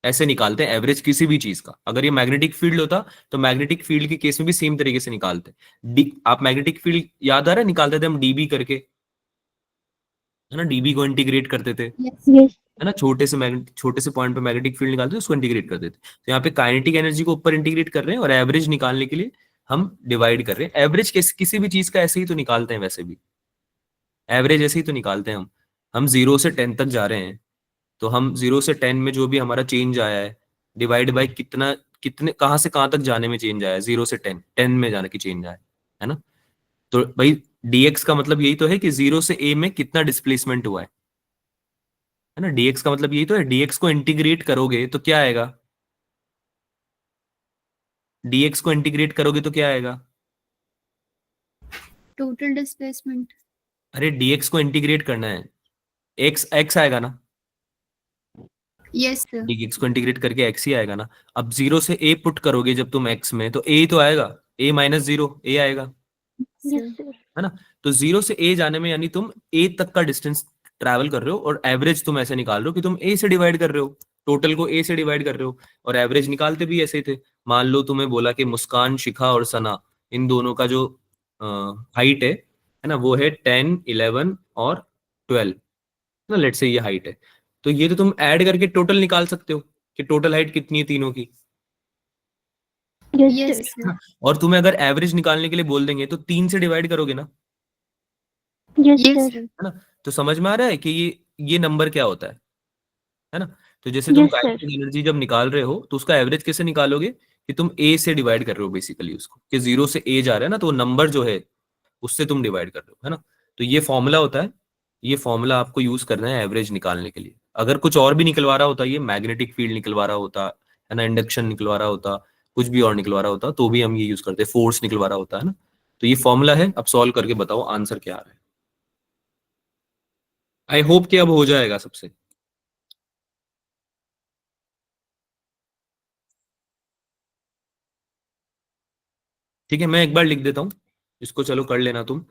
ऐसे निकालते हैं एवरेज किसी भी चीज का। अगर ये मैग्नेटिक फील्ड होता तो मैग्नेटिक फील्ड के केस में भी सेम तरीके से निकालते। डी, आप मैग्नेटिक फील्ड याद आ रहा है? निकालते थे हम डीबी करके, है ना? डीबी को इंटीग्रेट करते थे, यस Yes. है ना? छोटे से पॉइंट पे मैग्नेटिक फील्ड निकालते थे, उसको इंटीग्रेट कर देते। तो यहाँ पे काइनेटिक एनर्जी को ऊपर इंटीग्रेट कर रहे हैं और एवरेज निकालने के लिए हम डिवाइड कर रहे हैं। एवरेज किसी भी चीज का ऐसे ही तो निकालते हैं, वैसे भी एवरेज ऐसे ही तो निकालते हैं हम 0 से 10 तक जा रहे हैं तो हम 0 से 10 में जो भी हमारा चेंज आया है डिवाइड बाई कितना, कितने कहाँ से कहाँ तक जाने में चेंज आया है, 0 से 10 में जाने की चेंज आया है ना? तो भाई dx का मतलब यही तो है कि 0 से a में कितना डिस्प्लेसमेंट हुआ है ना? dx का मतलब यही तो है। dx को इंटीग्रेट करोगे तो क्या आएगा? dx को इंटीग्रेट करोगे तो क्या आएगा? Total displacement. अरे dx को इंटीग्रेट करना है, x आएगा ना? Yes sir. dx को इंटीग्रेट करके x ही आएगा ना? अब 0 से a पुट करोगे जब तुम x में तो a तो आएगा, a माइनस 0 a आएगा, Yes, sir. है ना? तो 0 से a जाने में यानी तुम a तक का डिस्टेंस ट्रैवल कर रहे हो और एवरेज तुम ऐसे निकाल रहे हो कि तुम a से डिवाइड कर रहे हो, टोटल को a से डिवाइड कर रहे हो। और एवरेज निकालते भी ऐसे ही थे। मान लो तुम्हें बोला कि मुस्कान, शिखा और सना, इन दोनों का जो हाइट है ना, वो है 10, 11 और 12, ना? लेट से ये हाइट है। तो ये तो तुम ऐड करके टोटल निकाल सकते हो कि टोटल हाइट कितनी है तीनों की, Yes, यस sir. सर। और तुम्हें अगर एवरेज निकालने के लिए बोल देंगे तो 3 से डिवाइड करोगे ना, Yes, यस sir. सर। है ना? तो समझ में आ रहा है कि ये नंबर क्या होता है ना? तो जैसे तुम Yes, sir. काइनेटिक एनर्जी जब निकाल रहे हो तो उसका एवरेज कैसे निकालोगे कि तुम ए से डिवाइड कर रहे हो बेसिकली उसको, कि 0 से ए जा रहा है ना, तो वो नंबर जो है उससे तुम डिवाइड कर रहे हो, है ना? तो ये फॉर्मूला होता है। ये फॉर्मूला आपको यूज करना है एवरेज निकालने के लिए। अगर कुछ और भी निकलवा रहा होता, ये मैग्नेटिक फील्ड निकलवा रहा होता, है ना, इंडक्शन निकलवा रहा होता, कुछ भी और निकलवा रहा होता, तो भी हम ये यूज करते, फोर्स निकलवा रहा होता, है ना? तो ये फॉर्मूला है। अब सॉल्व करके बताओ आंसर क्या आ रहा है। आई होप कि अब हो जाएगा सबसे। ठीक है, मैं एक बार लिख देता हूँ इसको, चलो कर लेना तुम।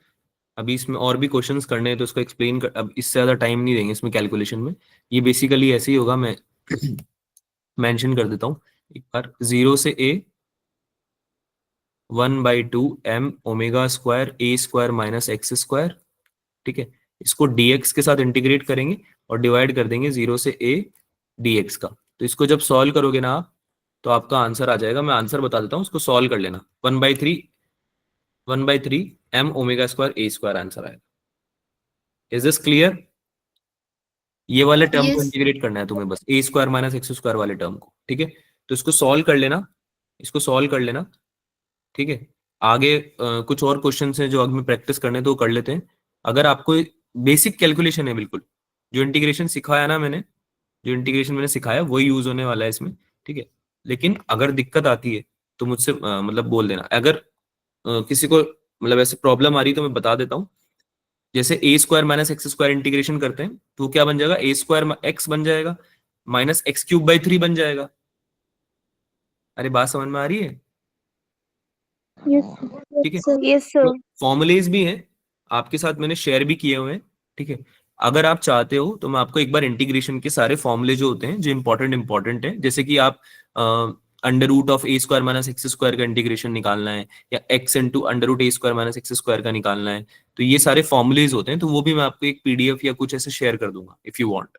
अभी इसमें और भी क्वेश्चंस करने हैं तो इसको एक्सप्लेन कर, अब इससे ज्यादा टाइम नहीं देंगे इसमें कैलकुलेशन में। ये बेसिकली ऐसे ही होगा, मैं मेंशन कर देता हूँ एक बार। 0 से a 1/2 m omega square A square minus x square, ठीक है? इसको dx के साथ इंटीग्रेट करेंगे और डिवाइड कर देंगे 0 से a dx का। तो इसको जब सॉल्व करोगे ना आप, तो आपका आंसर आ जाएगा। मैं आंसर बता देता हूँ, उसको सॉल्व कर लेना। 1/3 m omega square A square answer आएगा। Is this clear? ये वाले टर्म को यस इंटीग्रेट करना है तुम्हें, बस ए स्क्वायर माइनस एक्स स्क्वायर वाले टर्म को, ठीक है? तो इसको सॉल्व कर लेना, इसको सॉल्व कर लेना, ठीक है? आगे कुछ और क्वेश्चन हैं जो आगे में प्रैक्टिस करने हैं, तो वो कर लेते हैं। अगर आपको बेसिक कैलकुलेशन है बिल्कुल, जो इंटीग्रेशन सिखाया ना मैंने, जो इंटीग्रेशन मैंने सिखाया वही यूज होने वाला है इसमें, ठीक है। लेकिन अगर दिक्कत आती है तो मुझसे मतलब बोल देना। अगर किसी को मतलब ऐसे प्रॉब्लम आ रही है तो मैं बता देता हूँ। जैसे A square minus x square integration करते हैं तो क्या बन जाएगा, ए स्क्वायर एक्स बन जाएगा माइनस एक्स क्यूब बाई 3 बन जाएगा। अरे बात समझ में आ रही है? Yes, ठीक है। sir. Yes, sir. तो फॉर्मुलेज भी हैं आपके साथ, मैंने शेयर भी किए हुए हैं, ठीक है। अगर आप चाहते हो तो मैं आपको एक बार इंटीग्रेशन के सारे फॉर्मूले जो होते हैं जो इंपॉर्टेंट है, जैसे कि आप under root of a square minus x square का इंटीग्रेशन निकालना है, या x into under root a square minus x square का निकालना है, तो ये सारे फॉर्मुलेज होते हैं, तो वो भी मैं आपको एक पीडीएफ या कुछ ऐसे शेयर कर दूंगा इफ यू वांट,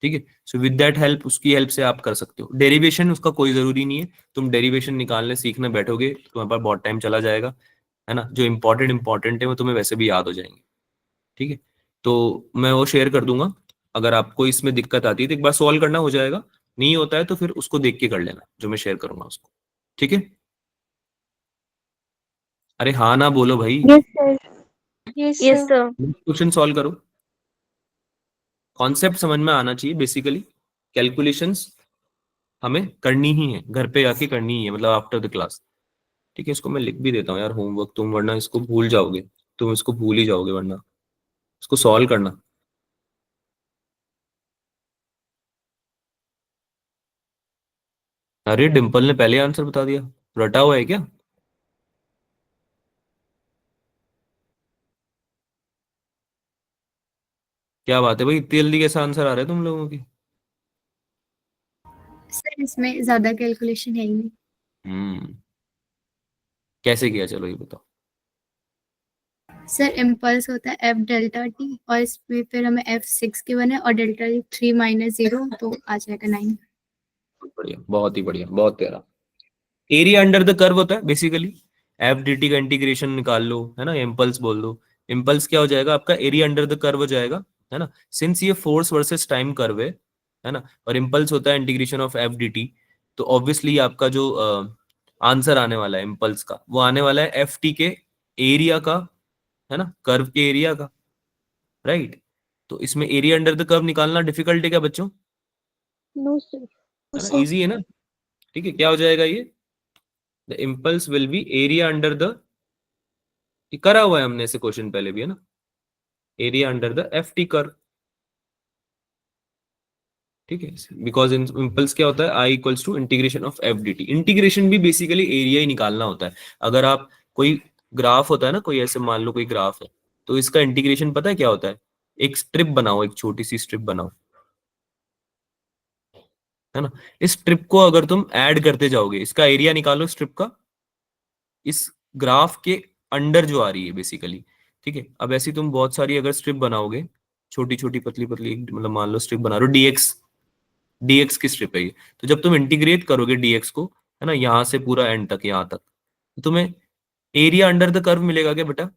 ठीक है। सो विद दैट हेल्प, उसकी हेल्प से आप कर सकते हो। डेरिवेशन उसका कोई जरूरी नहीं है, तुम डेरिवेशन निकालने सीखने बैठोगे तो तुम्हारे पास बहुत टाइम चला जाएगा, है ना। जो इंपॉर्टेंट है वो तुम्हें वैसे भी याद हो जाएंगे, ठीक है। तो मैं वो शेयर कर दूंगा। अगर आपको इसमें दिक्कत आती है तो एक बार सॉल्व करना, हो जाएगा। नहीं होता है तो फिर उसको देख के कर लेना जो मैं शेयर करूंगा उसको, ठीक है। अरे हाँ ना बोलो भाई। Yes, sir. Yes, sir. Question solve करो। कॉन्सेप्ट समझ में आना चाहिए बेसिकली। कैलकुलेशंस हमें करनी ही है, घर पे आके करनी ही है, मतलब आफ्टर द क्लास, ठीक है। इसको मैं लिख भी देता हूँ यार होमवर्क, तुम वरना इसको भूल जाओगे, तुम इसको भूल ही जाओगे वरना। इसको सॉल्व करना। अरे डिम्पल ने पहले आंसर बता दिया, रटा हुआ है क्या? क्या बात है भाई, इतनी जल्दी कैसा आंसर आ रहा है तुम लोगों की? सर इसमें ज्यादा कैलकुलेशन है ही नहीं। हम्म, कैसे किया, चलो ये बताओ। सर इम्पल्स होता है एफ डेल्टा टी, और इसमें फिर हमें एफ 6 के बने और डेल्टा टी 3 माइनस 0, तो आ जाएगा 9। बहुत बढ़िया, बहुत ही बढ़िया, बहुत प्यारा। एरिया अंडर द कर्व होता है बेसिकली। एफ डी टी का इंटीग्रेशन निकाल लो, है ना, इम्पल्स बोल दो। इम्पल्स क्या हो जाएगा आपका, एरिया अंडर द कर्व हो जाएगा, है ना। सिंस ये फोर्स वर्सेस टाइम कर्व है ना, और इम्पल्स होता है integration of F D T, तो ऑब्वियसली आपका जो आंसर आने वाला है इम्पल्स का, वो आने वाला है एफ टी के एरिया का, है ना, कर्व के एरिया का, राइट। तो इसमें एरिया अंडर द कर्व निकालना डिफिकल्ट है क्या बच्चों? No, sir. है ना, इजी है ना। ठीक है, क्या हो जाएगा ये, the impulse will be area under the, करा हुआ है हमने ऐसे क्वेश्चन पहले भी, है ना, area under the F T curve, ठीक है। बिकॉज इम्पल्स क्या होता है, I equals to integration of F D T. Integration भी बेसिकली एरिया ही निकालना होता है। अगर आप कोई ग्राफ होता है ना, कोई ऐसे मान लो कोई ग्राफ है, तो इसका इंटीग्रेशन पता है क्या होता है, एक स्ट्रिप बनाओ, एक छोटी सी स्ट्रिप बनाओ, है ना। इस स्ट्रिप को अगर तुम ऐड करते जाओगे, इसका एरिया निकालो स्ट्रिप का, इस ग्राफ के अंडर जो आ रही है बेसिकली, ठीक है। अब ऐसी तुम बहुत सारी अगर स्ट्रिप बनाओगे, छोटी छोटी पतली पतली, मतलब मान लो स्ट्रिप बना रहे हो डीएक्स, डीएक्स की स्ट्रिप है ये, तो जब तुम इंटीग्रेट करोगे डीएक्स को, है ना, यहाँ से पूरा एंड तक, यहाँ तक, तो तुम्हें एरिया अंडर द कर्व मिलेगा क्या बेटा?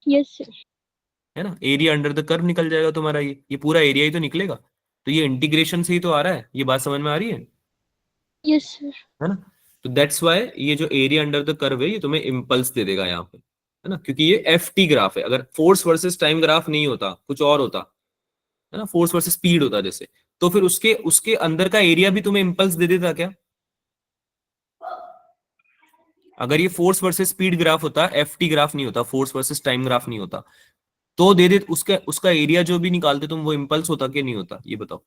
Yes, sir. है ना, एरिया अंडर द कर्व निकल जाएगा तुम्हारा, ये पूरा एरिया ही तो निकलेगा। तो ये इंटीग्रेशन से ही तो आ रहा है, ये बात समझ में आ रही Yes, sir. है ना। तो दैट्स वाई ये जो एरिया अंडर द कर्व है ये तुम्हें इम्पल्स दे देगा यहाँ पे, है ना, क्योंकि ये एफ टी ग्राफ है। अगर फोर्स वर्सेस टाइम ग्राफ नहीं होता, कुछ और होता, है ना, फोर्स वर्सेस स्पीड होता जैसे, तो फिर उसके उसके अंदर का एरिया भी तुम्हें इम्पल्स दे देता क्या? अगर ये फोर्स वर्सेस स्पीड ग्राफ होता, एफ टी ग्राफ नहीं होता, फोर्स वर्सेस टाइम ग्राफ नहीं होता, तो दे दे उसका उसका एरिया जो भी निकालते तुम, वो इम्पल्स होता कि नहीं होता, ये बताओ।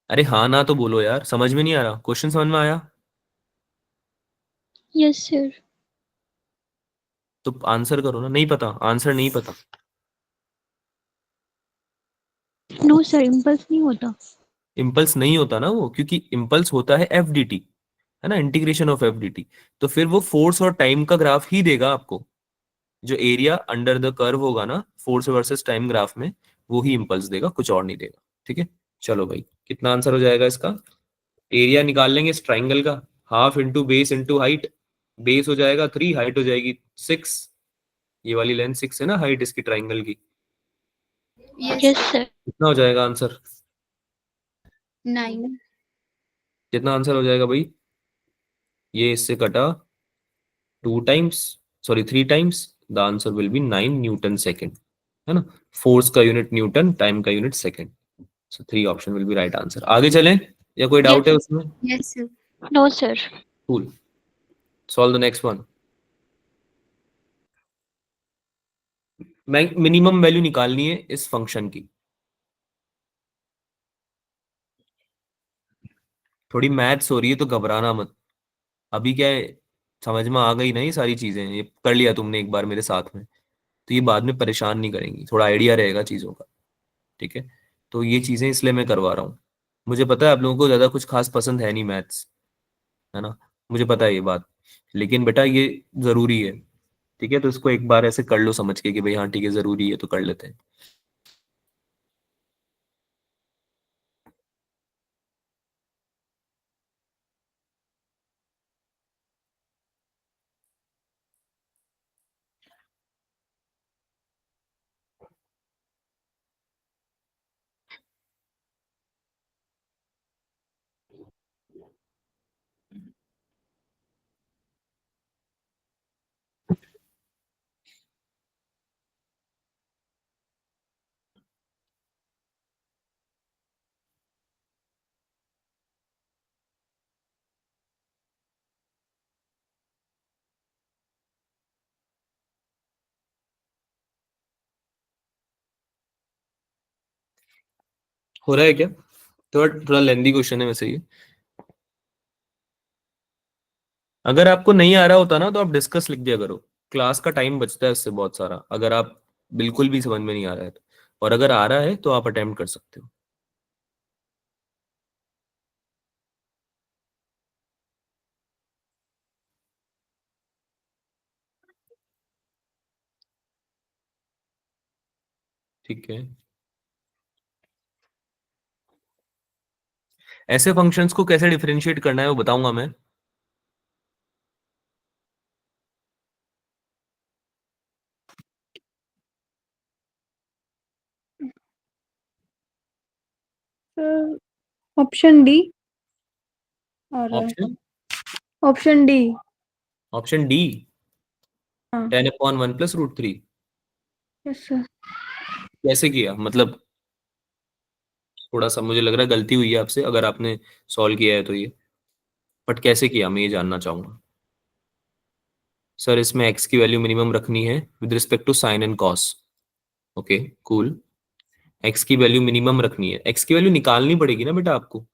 अरे हाँ ना तो बोलो यार, समझ में नहीं आ रहा, क्वेश्चन समझ में आया Yes, sir. तो आंसर करो ना। नहीं पता, आंसर नहीं पता। No, sir. Impulse नहीं होता. इम्पल्स नहीं होता ना वो, क्योंकि इम्पल्स होता है एफ डी टी, है ना, integration of F D T. तो फिर वो फोर्स और टाइम का ग्राफ ही देगा आपको। जो एरिया अंडर द कर्व होगा ना फोर्स वर्सेस टाइम ग्राफ में, वो ही इम्पल्स देगा, कुछ और नहीं देगा, ठीक है। चलो भाई, कितना आंसर हो जाएगा इसका? एरिया निकाल लेंगे इस ट्राइंगल का, half into base into height. Base हो जाएगा 3, हाइट हो जाएगी 6, ये वाली लेंथ 6 है ना हाइट इसकी ट्राइंगल की। Yes Yes, sir. कितना हो जाएगा आंसर? 9। कितना आंसर हो जाएगा भाई? ये इससे कटा 2 times, sorry 3 times, the answer will be 9 Newton second, है ना. फोर्स का यूनिट न्यूटन, टाइम का unit second. So 3 option will be right answer. आगे चलें या कोई डाउट है उसमें? Yes sir. No, sir. Cool. Solve the next one. Minimum value निकालनी है इस फंक्शन की. थोड़ी मैथ्स हो रही है तो घबराना मत. अभी क्या है, समझ में आ गई ना ये सारी चीजें, ये कर लिया तुमने एक बार मेरे साथ में, तो ये बाद में परेशान नहीं करेंगी, थोड़ा आइडिया रहेगा चीजों का. ठीक है, तो ये चीजें इसलिए मैं करवा रहा हूँ. मुझे पता है आप लोगों को ज्यादा कुछ खास पसंद है नहीं मैथ्स, है ना, मुझे पता है ये बात, लेकिन बेटा ये जरूरी है. ठीक है, तो इसको एक बार ऐसे कर लो समझ के कि भाई हाँ ठीक है जरूरी है, तो कर लेते हैं. हो रहा है क्या? थोड़ा थोड़ा लेंदी क्वेश्चन है वैसे ये. अगर आपको नहीं आ रहा होता ना तो आप डिस्कस लिख दिया करो, क्लास का टाइम बचता है उससे बहुत सारा, अगर आप बिल्कुल भी समझ में नहीं आ रहा है तो. और अगर आ रहा है तो आप अटेम्प्ट कर सकते हो. ठीक है, ऐसे फंक्शंस को कैसे डिफरेंशिएट करना है वो बताऊंगा मैं. ऑप्शन डी और option option D. Option D, हाँ. 10/1 + √3. Yes sir. कैसे किया मतलब? थोड़ा सा मुझे लग रहा है गलती हुई है आपसे अगर आपने सॉल्व किया है तो ये, बट कैसे किया मैं ये जानना चाहूंगा. सर इसमें एक्स की वैल्यू मिनिमम रखनी है with respect to sine and cos. Okay cool. X की वैल्यू मिनिमम रखनी है, एक्स की वैल्यू निकालनी पड़ेगी ना बेटा आपको,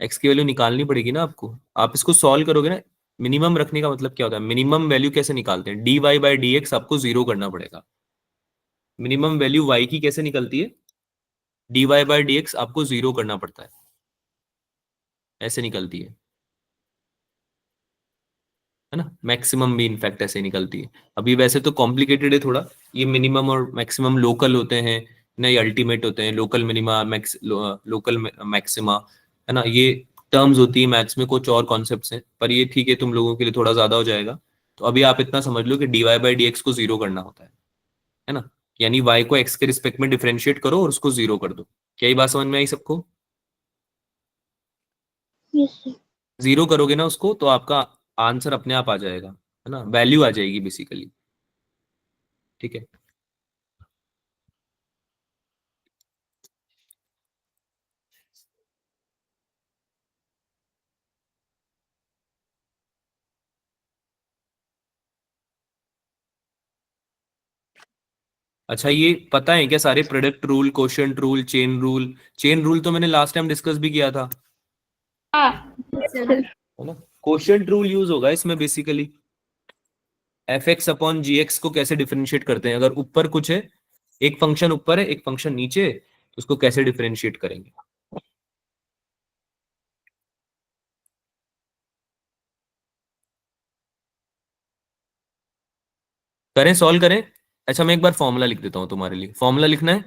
एक्स की वैल्यू निकालनी पड़ेगी ना आपको. आप इसको सॉल्व करोगे ना. मिनिमम रखने का मतलब क्या होता है, मिनिमम वैल्यू कैसे निकालते हैं, dy/dx आपको जीरो करना पड़ेगा. मिनिमम वैल्यू y की कैसे निकलती है, dy/dx आपको जीरो करना पड़ता है, ऐसे निकलती है ना. मैक्सिमम भी इनफैक्ट ऐसे निकलती है. अभी वैसे तो कॉम्प्लिकेटेड है थोड़ा, ये मिनिमम और मैक्सिमम लोकल होते हैं ना, ये अल्टीमेट होते हैं. लोकल मिनिमा लोकल मैक्सिमा, है ना, ये टर्म्स होती है मैथ्स में, कुछ और कॉन्सेप्ट्स हैं, पर ये ठीक है तुम लोगों के लिए थोड़ा ज्यादा हो जाएगा. तो अभी आप इतना समझ लो कि dy/dx को जीरो करना होता है ना. यानी y को x के रिस्पेक्ट में डिफरेंशिएट करो और उसको जीरो कर दो. क्या ये बात समझ में आई सबको? Yes, sir. जीरो करोगे ना उसको तो आपका आंसर अपने आप आ जाएगा, है ना, वैल्यू आ जाएगी बेसिकली. ठीक है, अच्छा ये पता है क्या सारे, product rule, quotient rule, chain rule. Chain rule तो मैंने लास्ट टाइम डिस्कस भी किया था, सर. है ना. कोशेंट रूल यूज होगा इसमें बेसिकली. f(x/gx) को कैसे डिफरेंशिएट करते हैं, अगर ऊपर कुछ है, एक फंक्शन ऊपर है एक फंक्शन नीचे है, तो उसको कैसे डिफरेंशिएट करेंगे. करें, सॉल्व करें. अच्छा मैं एक बार फॉर्मूला लिख देता हूँ तुम्हारे लिए, फॉर्मूला लिखना है.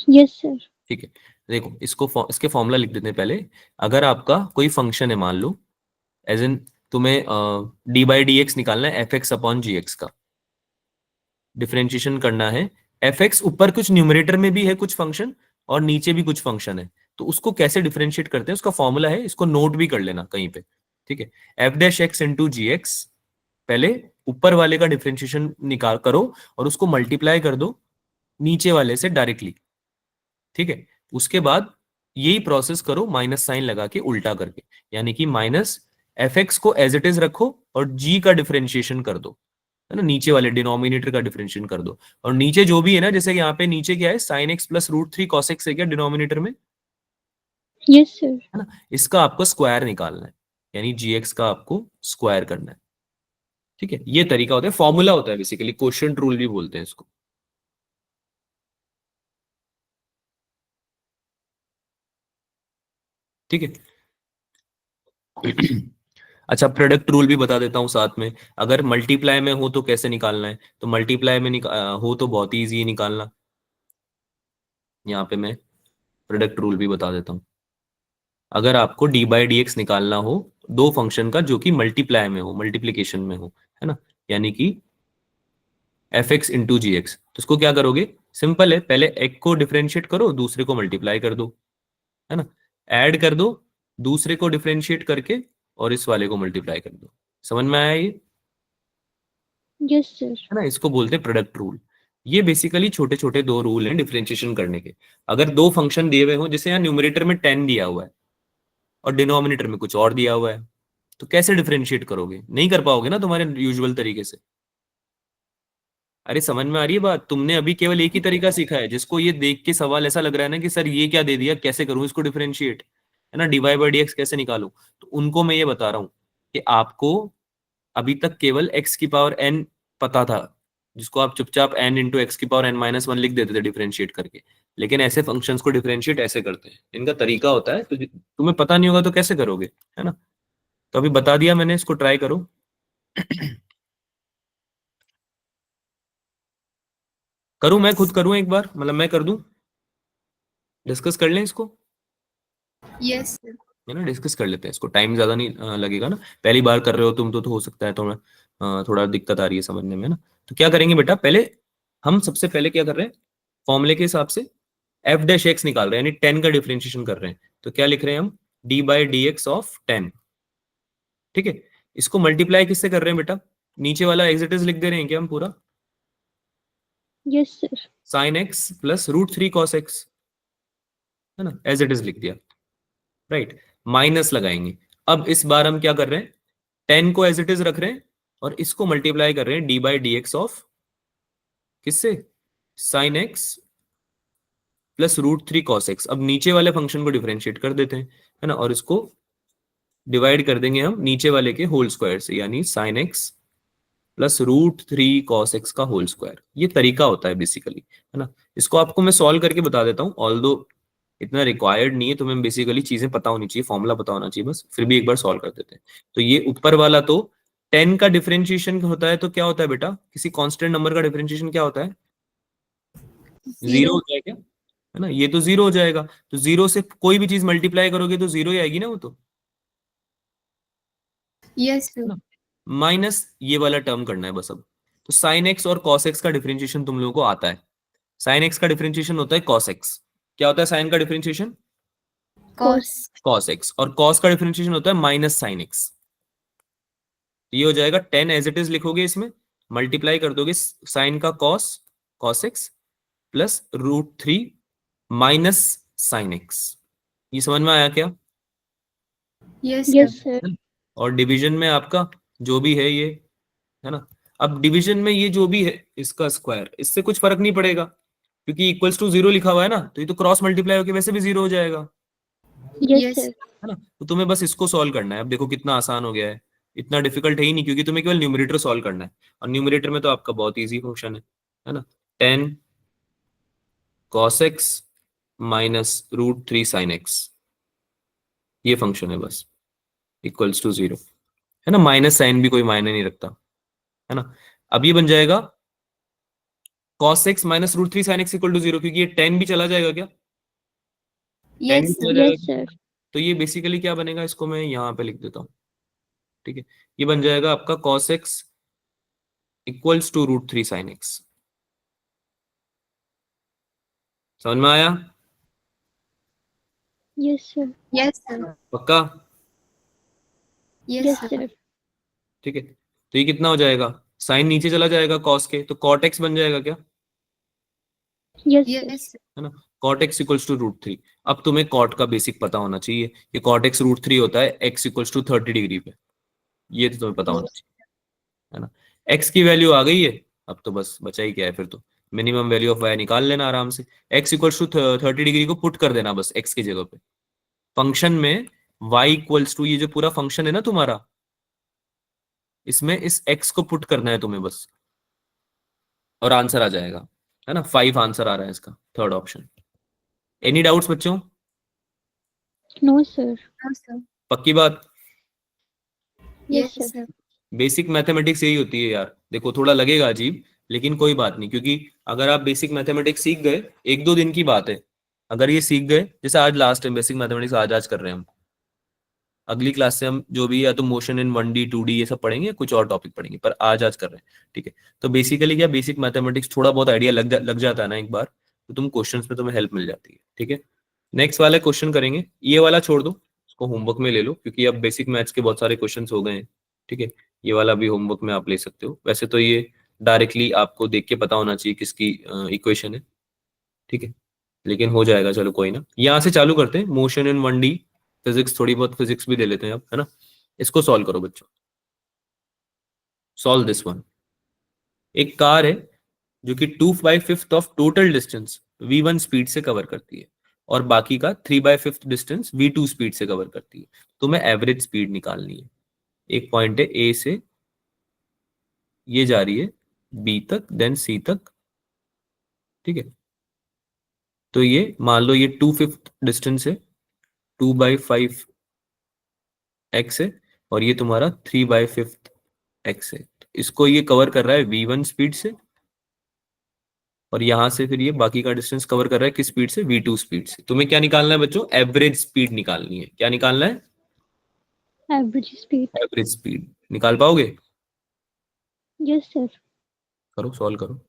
Yes, sir. ठीक है, देखो इसको इसके फॉर्मूला लिख देते हैं पहले. अगर आपका कोई फंक्शन है मान लो, एज इन तुम्हें dy/dx निकालना है f(x/gx) का, डिफरेंशिएशन करना है. f(x) ऊपर कुछ न्यूमरेटर में भी है कुछ फंक्शन और नीचे भी कुछ फंक्शन है, तो उसको कैसे डिफरेंशिएट करते हैं उसका फॉर्मूला है, इसको नोट भी कर लेना कहीं पे. ठीक है, f'(x)(gx) पहले ऊपर वाले का डिफरेंशिएशन निकाल करो और उसको मल्टीप्लाई कर दो नीचे वाले से डायरेक्टली, ठीक है। उसके बाद यही प्रोसेस करो माइनस साइन लगा के उल्टा करके, यानी कि माइनस एफ एक्स को एज इट इज रखो और जी का डिफरेंशिएशन कर दो, है ना, नीचे वाले डिनोमिनेटर का डिफरेंशिएशन कर दो। और नीचे जो भी है ना, जैसे यहाँ पे नीचे क्या है, sine x plus root three cos x है क्या डिनोमिनेटर में, Yes, sir. है ना, इसका आपको स्क्वायर निकालना है, यानी जी एक्स का आपको स्क्वायर करना है, ठीक है। ये तरीका होता है, फॉर्मूला होता है बेसिकली, क्वोशिएंट रूल भी बोलते हैं इसको, ठीक है। अच्छा, प्रोडक्ट रूल भी बता देता हूँ साथ में। अगर मल्टीप्लाई में हो तो कैसे निकालना है, तो मल्टीप्लाई में हो तो बहुत ही ईजी है निकालना। यहाँ पे मैं प्रोडक्ट रूल भी बता देता हूँ। अगर आपको डी बाई डी एक्स निकालना हो दो फंक्शन का जो कि मल्टीप्लाई में हो, मल्टीप्लीकेशन में हो, है ना, यानी कि एफ एक्स इंटू जी एक्स, तो उसको क्या करोगे, सिंपल है, पहले एक को डिफरेंशिएट करो, दूसरे को मल्टीप्लाई कर दो, है ना, ऐड कर दो, दूसरे को डिफरेंशिएट करके और इस वाले को मल्टीप्लाई कर दो। समझ में आया ये, Yes, sir. है ना, इसको बोलते हैं प्रोडक्ट रूल। ये बेसिकली छोटे छोटे दो रूल हैं डिफरेंशिएशन करने के। अगर दो फंक्शन दिए हुए हो, जैसे यहाँ न्यूमरेटर में 10 दिया हुआ है और डिनोमिनेटर में कुछ और दिया हुआ है, तो कैसे डिफरेंशिएट करोगे, नहीं कर पाओगे ना तुम्हारे यूजुअल तरीके से। अरे समझ में आ रही है बात, तुमने अभी केवल एक ही तरीका सीखा है, जिसको ये देख के सवाल ऐसा लग रहा है ना कि सर ये क्या दे दिया, कैसे करूं इसको डिफरेंशिएट, है ना, डीवाई बाई डी एक्स कैसे निकालूं। तो उनको मैं ये बता रहा हूं कि आपको अभी तक केवल एक्स की पावर एन पता था, जिसको आप चुपचाप एन इंटू एक्स की पावर एन माइनस वन लिख देते थे डिफरेंशिएट करके। लेकिन ऐसे फंक्शंस को डिफरेंशिएट ऐसे करते हैं, इनका तरीका होता है, तो तुम्हें पता नहीं होगा तो कैसे करोगे, है ना। तो अभी बता दिया मैंने, इसको ट्राई करो। करूं, मैं खुद करूं एक बार, मतलब मैं कर दूं, डिस्कस कर लें इसको, यस सर। है ना, डिस्कस कर लेते हैं इसको, टाइम ज्यादा नहीं लगेगा ना, पहली बार कर रहे हो तुम तो हो सकता है थोड़ा थोड़ा दिक्कत आ रही है समझने में ना। तो क्या करेंगे बेटा, पहले हम सबसे पहले क्या कर रहे हैं, फॉर्मूले के हिसाब से एफ डैश एक्स निकाल रहे हैं, यानी 10 का डिफरेंशिएशन कर रहे हैं। तो क्या लिख रहे हैं हम, D by D X of 10, ठीक है। इसको मल्टीप्लाई किससे कर रहे हैं बेटा, नीचे वाला एज इट इज लिख दे रहे हैं क्या हम पूरा, Yes, sir. Sine x plus root three cos x, है ना, एज इट इज लिख दिया, राइट। माइनस लगाएंगे, अब इस बार हम क्या कर रहे हैं, 10 को एज इट इज रख रहे हैं और इसको मल्टीप्लाई कर रहे हैं D by D X of किससे, sine x plus root three cos X. अब नीचे वाले फंक्शन को डिफरेंशिएट कर देते हैं, है ना, और इसको डिवाइड कर देंगे हम नीचे वाले के होल स्क्वायर से, यानी sine x plus root three cos x का होल स्क्वायर। ये तरीका होता है बेसिकली, है ना। इसको आपको मैं सॉल्व करके बता देता हूँ, ऑल्दो इतना रिक्वायर्ड नहीं है, तुम्हें बेसिकली चीजें पता होनी चाहिए, फॉर्मूला पता होना चाहिए बस, फिर भी एक बार सॉल्व कर देते हैं। तो ये ऊपर वाला तो 10 का डिफरेंशिएशन होता है, तो क्या होता है बेटा, किसी कांस्टेंट नंबर का डिफरेंशिएशन क्या होता है, जीरो हो जाएगा, है ना, ये तो जीरो हो जाएगा। तो जीरो से कोई भी चीज मल्टीप्लाई करोगे तो जीरो ही आएगी ना वो तो, यस है सर। ना। माइनस ये वाला टर्म करना है बस अब। तो साइन एक्स और कॉस एक्स का डिफरेंशिएशन तुम लोगों को आता है, साइन एक्स का डिफरेंशिएशन होता है कॉस एक्स, क्या होता है साइन का डिफरेंशिएशन, कॉस। कॉस एक्स, और कॉस का डिफरेंशिएशन होता है माइनस साइन एक्स। ये हो जाएगा 10 एज इट इज लिखोगे, इसमें मल्टीप्लाई कर दोगे साइन का cos, cos x plus root three minus sine x. ये समझ में आया क्या, यस Yes, सर। sir. और डिवीजन में आपका जो भी है ये, है ना, अब डिवीजन में ये जो भी है इसका स्क्वायर, इससे कुछ फर्क नहीं पड़ेगा क्योंकि इक्वल्स टू जीरो लिखा हुआ है ना, तो ये तो क्रॉस मल्टीप्लाई होकर वैसे भी जीरो हो जाएगा, Yes, यस sir. है ना। तो तुम्हें बस इसको सॉल्व करना है, अब देखो कितना आसान हो गया है, इतना डिफिकल्ट है ही नहीं, क्योंकि तुम्हें केवल न्यूमरेटर सॉल्व करना है, और न्यूमरेटर में तो आपका बहुत इजी फंक्शन है ना, 10 cos x minus root three sine x, ये फंक्शन है बस, इक्वल्स टू जीरो, है ना, माइनस साइन भी कोई मायने नहीं रखता, है ना। अब ये बन जाएगा cos x minus root three sine x equal to zero, क्योंकि ये 10 भी चला जाएगा क्या, 10 भी यस चला सर। जाएगा Yes, क्या? sir. तो ये बेसिकली क्या बनेगा, इसको मैं यहाँ पे लिख देता हूँ, ठीक है। ये बन जाएगा आपका cos x equals to root three sine x. समझ में आया, Yes, sir. Yes sir. पक्का, यस Yes, सर। sir. ठीक है। तो ये कितना हो जाएगा, साइन नीचे चला जाएगा कॉस के, तो कॉट एक्स बन जाएगा क्या, Yes, sir. यस है ना। Cot x equals to √3। अब तुम्हें कॉट का बेसिक पता होना चाहिए कि कॉट एक्स √3 होता है एक्स इक्वल्स टू 30 डिग्री पे, ये तो तुम्हें पता होना चाहिए, है ना। एक्स की वैल्यू आ गई है, अब तो बस बचा ही क्या है फिर, तो मिनिमम वैल्यू ऑफ वाई निकाल लेना आराम से। एक्स इक्वल्स टू 30 डिग्री को पुट कर देना बस एक्स की जगह पे। फंक्शन में y इक्वल्स टू, ये जो पूरा फंक्शन है ना तुम्हारा, इसमें इस x को पुट करना है तुम्हें बस, और आंसर आ जाएगा, है ना। 5 आंसर आ रहा है इसका, थर्ड ऑप्शन। एनी डाउट्स बच्चों, No, sir. सर पक्की बात। Yes, yes sir. Sir basic mathematics यही होती है यार, देखो थोड़ा लगेगा अजीब, लेकिन कोई बात नहीं, क्योंकि अगर आप बेसिक मैथमेटिक्स सीख गए, 1-2 दिन की बात है, अगर ये सीख गए, जैसे आज लास्ट टाइम बेसिक मैथमेटिक्स आज कर रहे हैं हम, अगली क्लास से हम जो भी या तो मोशन इन 1D 2D ये सब पढ़ेंगे, कुछ और टॉपिक पढ़ेंगे, पर आज कर रहे हैं, ठीक है। तो बेसिकली क्या, बेसिक मैथमेटिक्स थोड़ा बहुत आइडिया लग जाता है ना एक बार, तो तुम क्वेश्चंस में तुम्हें हेल्प मिल जाती है, ठीक है। नेक्स्ट वाला क्वेश्चन करेंगे, ये वाला छोड़ दो, इसको होमवर्क में ले लो, क्योंकि अब बेसिक मैथ्स के बहुत सारे क्वेश्चन हो गए हैं, ठीक है। ये वाला भी होमवर्क में आप ले सकते हो, वैसे तो ये डायरेक्टली आपको देख के पता होना चाहिए किसकी इक्वेशन है, ठीक है, लेकिन हो जाएगा, चलो कोई ना। यहाँ से चालू करते हैं, मोशन इन 1D फिजिक्स, थोड़ी बहुत फिजिक्स भी दे लेते हैं अब, है ना। इसको सॉल्व करो बच्चों, सॉल्व दिस वन। एक कार है जो कि 2/5 of total distance v1 speed से कवर करती है, और बाकी का 3/5 डिस्टेंस v2 स्पीड से कवर करती है। तुम्हें एवरेज स्पीड निकालनी है। एक पॉइंट है ए से, ये जा रही है बी तक, देन सी तक, ठीक है। तो ये मान लो ये 2/5 डिस्टेंस है, 2/5 एक्स है, और ये तुम्हारा 3/5 एक्स है। तो इसको ये कवर कर रहा है v1 स्पीड से, और यहां से फिर ये बाकी का डिस्टेंस कवर कर रहा है किस स्पीड से, v2 स्पीड से। तुम्हें क्या निकालना है बच्चों, एवरेज स्पीड निकालनी है। क्या निकालना है, Average speed. Average speed. निकाल पाओगे, Yes, sir. करो सॉल्व करो।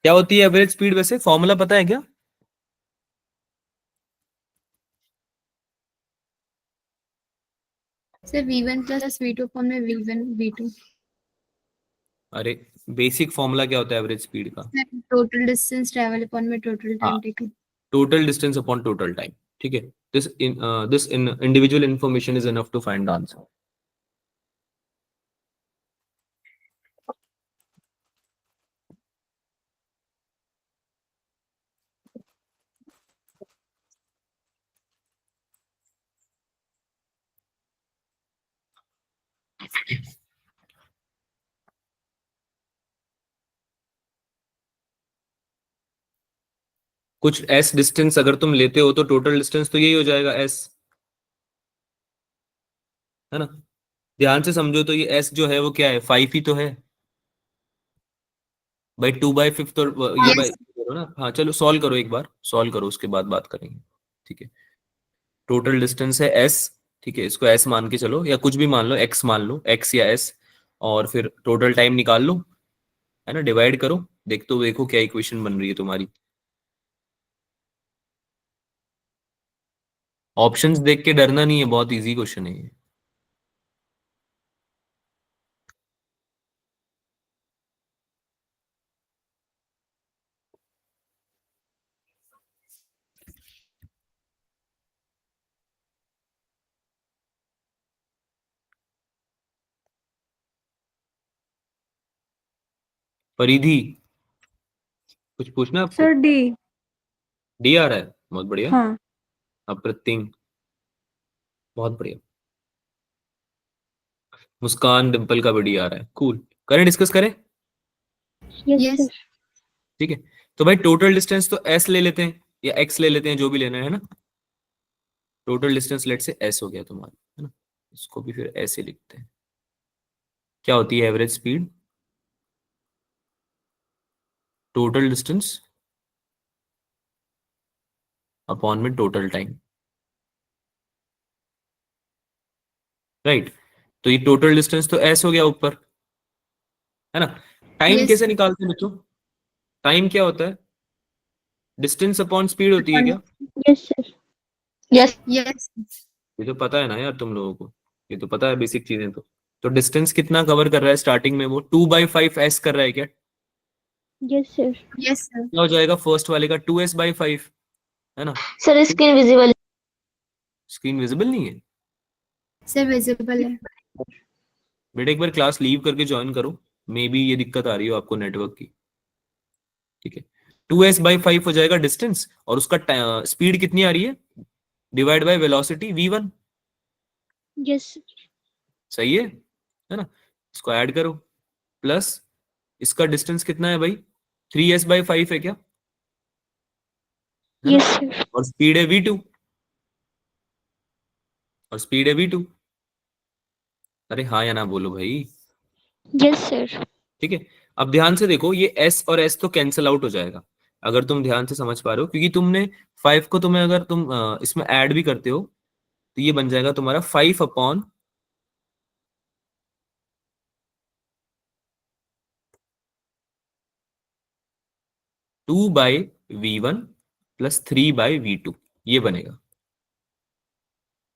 क्या होती है एवरेज स्पीड, वैसे फॉर्मूला पता है क्या, sir v1 plus v2 upon में v1 v2 अरे बेसिक फॉर्मूला क्या होता है एवरेज स्पीड का, टोटल डिस्टेंस ट्रेवल अपॉन में टोटल हाँ, time taken. Total distance upon total time, ठीक है। This individual information is enough to find the answer. कुछ s डिस्टेंस अगर तुम लेते हो तो टोटल डिस्टेंस तो यही हो जाएगा s, है ना। ध्यान से समझो तो ये s जो है वो क्या है, 5 ही तो है भाई, 2/5 तो ये भाई यस करो ना। हाँ चलो सॉल्व करो, एक बार सॉल्व करो, उसके बाद बात करेंगे, ठीक है। टोटल डिस्टेंस है s, ठीक है, इसको s मान के चलो, या कुछ भी मान लो, x मान लो, x या s, और फिर टोटल टाइम निकाल लो, है ना, डिवाइड करो, देखो क्या इक्वेशन बन रही है तुम्हारी। ऑप्शंस देख के डरना नहीं है, बहुत इजी क्वेश्चन है ये। परिधि, कुछ पूछना है आपको, सर डी। डी आ रहा है, बहुत बढ़िया। हाँ अप्रतिम, बहुत बढ़िया। मुस्कान डिंपल का भी डी आ रहा है, कूल। करें, डिस्कस करें, Yes, यस sir. ठीक है। तो भाई टोटल डिस्टेंस तो एस ले लेते हैं या एक्स ले लेते हैं, जो भी लेना है ना। टोटल डिस्टेंस लेट से एस हो गया तुम्हारा, है ना। इसको भी फिर ऐसे लिखते हैं। क्या होती है average speed? Total distance upon में टोटल टाइम, राइट। तो ये टोटल डिस्टेंस तो एस हो गया ऊपर, है ना। टाइम Yes, कैसे निकालते हैं बच्चों? टाइम क्या होता है? डिस्टेंस अपॉन स्पीड होती है क्या? Yes, sir. Yes. yes, ये तो पता है ना यार तुम लोगों को, ये तो पता है बेसिक चीजें। तो डिस्टेंस कितना कवर कर रहा है स्टार्टिंग में? वो 2/5 कर रहा है क्या? Yes, sir. yes, sir. क्या हो जाएगा फर्स्ट वाले का? 2s/5, है ना। Sir, screen visible. Screen visible नहीं है Sir, visible है। बेटा, एक बार क्लास लीव करके ज्वाइन करो, मे बी ये दिक्कत आ रही हो आपको नेटवर्क की, ठीक है। 2s/5 हो जाएगा डिस्टेंस, और उसका स्पीड कितनी आ रही है? Divide by velocity v1। Yes, sir. सही है ना। इसको ऐड करो, प्लस इसका डिस्टेंस कितना है भाई? 3s/5 है क्या, है ना। Yes, sir. और स्पीड है v2, और स्पीड है v2। अरे हाँ या ना बोलो भाई। Yes, sir. ठीक है। अब ध्यान से देखो, ये s और s तो कैंसिल आउट हो जाएगा, अगर तुम ध्यान से समझ पा रहे हो, क्योंकि तुमने 5 को, तुम्हें अगर तुम इसमें ऐड भी करते हो तो ये बन जाएगा तुम्हारा 5/2/v1 प्लस 3/v2, ये बनेगा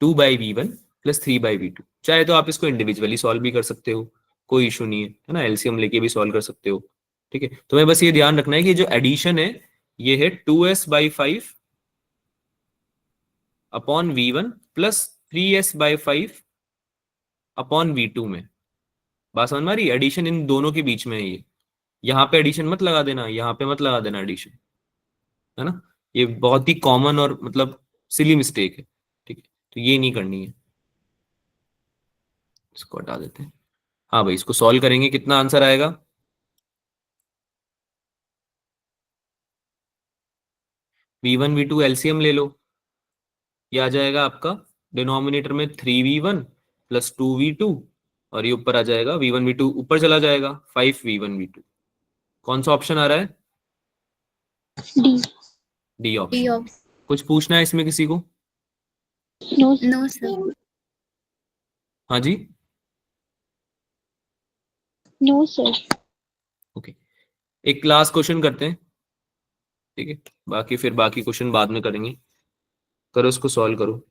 2/v1 प्लस 3/v2। चाहे तो आप इसको इंडिविजुअली सॉल्व भी कर सकते हो, कोई इशू नहीं है ना, एलसीएम लेके भी सॉल्व कर सकते हो। ठीक है, तुम्हें बस ये ध्यान रखना है कि जो एडिशन है ये है 2s/5 upon v1 plus 3s/5 upon v2 में। बात समझ में आ रही है? एडिशन इन दोनों के बीच में है ये। यहाँ पे एडिशन मत लगा देना, यहाँ पे मत लगा देना एडिशन, है ना। ये बहुत ही कॉमन और मतलब सिली मिस्टेक है, ठीक है, तो ये नहीं करनी है। इसको हटा देते हैं। हाँ भाई, इसको सॉल्व करेंगे, कितना आंसर आएगा? v1 v2 एलसीएम ले लो, ये आ जाएगा आपका डिनोमिनेटर में 3v1 प्लस 2v2, और ये ऊपर आ जाएगा v1 v2 ऊपर चला जाएगा 5v1v2। कौन सा ऑप्शन आ रहा है? D. D D option. of कुछ पूछना है इसमें किसी को? No, sir. no, sir. हाँ जी, No, sir. ओके। एक लास्ट क्वेश्चन करते हैं, ठीक है, बाकी फिर बाकी क्वेश्चन बाद में करेंगे। करो, इसको सॉल्व करो।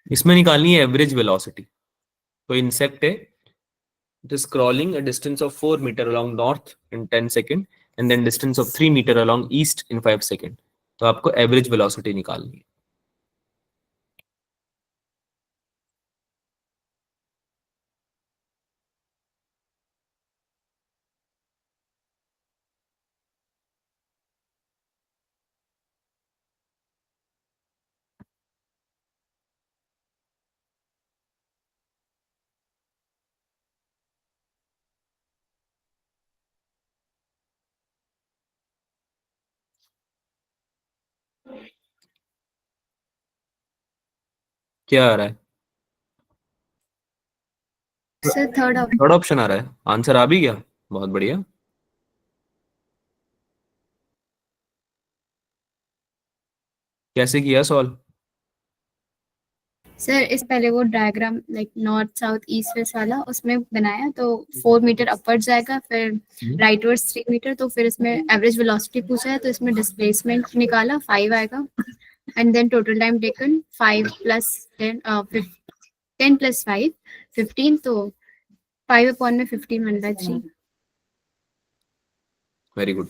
इसमें निकालनी है एवरेज वेलोसिटी। तो इंसेक्ट है, it is crawling a distance of 4 meter along north in 10 second and then distance of 3 meter along east in 5 second। तो आपको एवरेज वेलोसिटी निकालनी है। क्या आ रहा है? Sir, third of third option आ रहा है, आंसर आ भी गया, बहुत बढ़िया। कैसे किया सॉल्व? सर इस पहले वो diagram like north south east west वाला उसमें बनाया, तो 4 मीटर अपवर्ड जाएगा, फिर राइटवर्ड्स 3 मीटर, तो फिर इसमें एवरेज वेलोसिटी पूछा है तो इसमें डिस्प्लेसमेंट निकाला 5 आएगा, and then total time taken 5 प्लस 10 प्लस 5 15, तो 5 अपॉन में 15 बनता 3। Very good.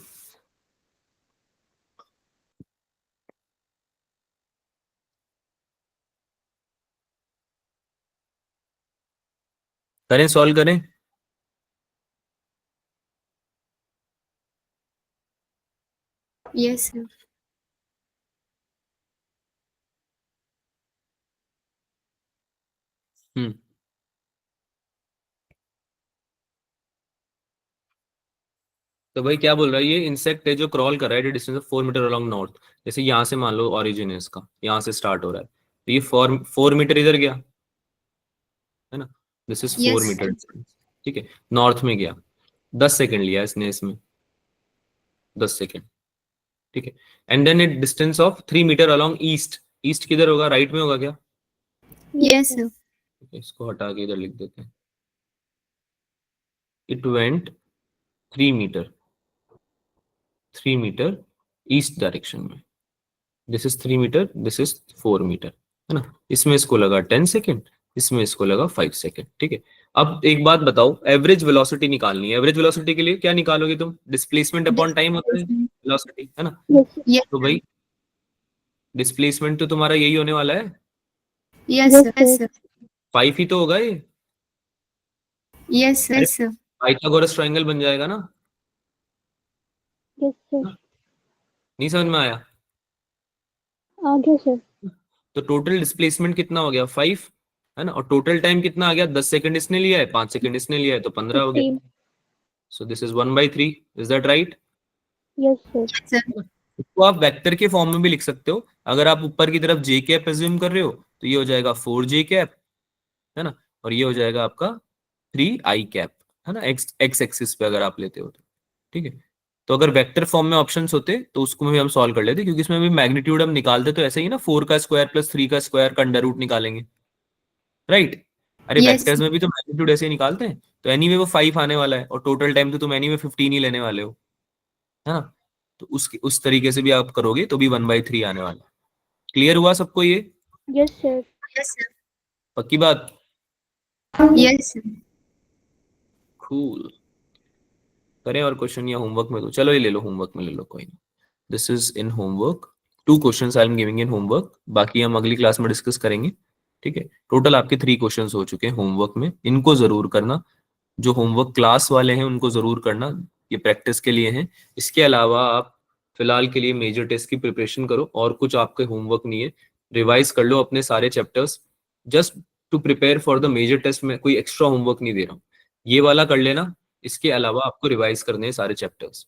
करें, सॉल्व करें। Yes sir. हम्म तो भाई क्या बोल रहा है, ये इंसेक्ट है जो क्रॉल कर रहा है distance of 4 metre along north. जैसे यहाँ से मान लो ऑरिजिन है इसका, यहाँ से स्टार्ट हो रहा है, तो ये 4 मीटर इधर गया, है ना, दिस इज 4 मीटर, ठीक है, नॉर्थ में गया, 10 सेकंड लिया इसने इसमें, 10 सेकंड, ठीक है। And then it distance of 3 metre along east, east किधर होगा, राइट में होगा क्या? Yes, sir. इसको हटा के इधर लिख देते हैं, it went 3 metre, 3 metre east direction में, this is 3 metre, this is 4 metre, है ना। इसमें इसको लगा 10 सेकेंड, इसमें इसको लगा 5 सेकेंड, ठीक है। अब एक बात बताओ, एवरेज वेलोसिटी निकालनी है। एवरेज वेलोसिटी के लिए क्या निकालोगे तुम? डिस्प्लेसमेंट अपॉन टाइम होता है वेलोसिटी, है ना। Yes, तो भाई डिस्प्लेसमेंट तो तुम्हारा यही होने वाला है, yes, sir. Yes, sir. 5 ही तो होगा ये, Yes, yes, sir. Pythagoras triangle बन जाएगा ना। Yes, sir. नहीं समझ में आया? आगे sir. तो टोटल डिस्प्लेसमेंट कितना हो गया? 5, है ना। और टोटल टाइम कितना आ गया? 10 सेकंड इसने लिया है, 5 सेकंड इसने लिया है, तो 15 हो गया। 15. So this is 1/3, is that right? Yes, sir. Yes, sir. इसको आप वेक्टर के फॉर्म में भी लिख सकते हो। अगर आप ऊपर की तरफ जे कैप एज्यूम कर रहे हो तो ये हो जाएगा 4j कैप, है ना, और ये हो जाएगा आपका 3i कैप, है ना, एक्स एक्स एक्सिस पे अगर आप लेते हो तो, ठीक है। तो अगर वेक्टर फॉर्म में ऑप्शंस होते तो उसको भी हम सॉल्व कर लेते, क्योंकि इसमें भी मैग्नीट्यूड हम निकालते तो ऐसे ही ना, 4 का स्क्वायर प्लस 3 का स्क्वायर का अंडर रूट निकालेंगे, राइट। अरे Yes, वेक्टर्स में भी तो मैग्नीट्यूड ऐसे ही निकालते हैं। तो एनीवे वो 5 आने वाला है, और टोटल टाइम तो तुम एनीवे 15 ही लेने वाले हो, है ना। तो उस तरीके से भी आप करोगे तो भी 1/3 आने वाला है। क्लियर हुआ सबको ये? Yes, sir. yes, sir. पक्की बात? Yes, sir. कूल। करें और क्वेश्चन या होमवर्क में? तो चलो ये ले लो, होमवर्क में ले लो, कोई नहीं। This is in homework, 2 questions I am giving in homework, बाकी हम अगली क्लास में डिस्कस करेंगे, ठीक है। टोटल आपके 3 क्वेश्चंस हो चुके हैं होमवर्क में, इनको जरूर करना। जो होमवर्क क्लास वाले हैं उनको जरूर करना, ये प्रैक्टिस के लिए हैं। इसके अलावा आप फिलहाल के लिए मेजर टेस्ट की प्रिपरेशन करो, और कुछ आपके होमवर्क नहीं है, रिवाइज कर लो अपने सारे chapters, just to prepare for the major test. में कोई एक्स्ट्रा होमवर्क नहीं दे रहा हूँ, ये वाला कर लेना। इसके अलावा आपको रिवाइज करने हैं सारे चैप्टर्स,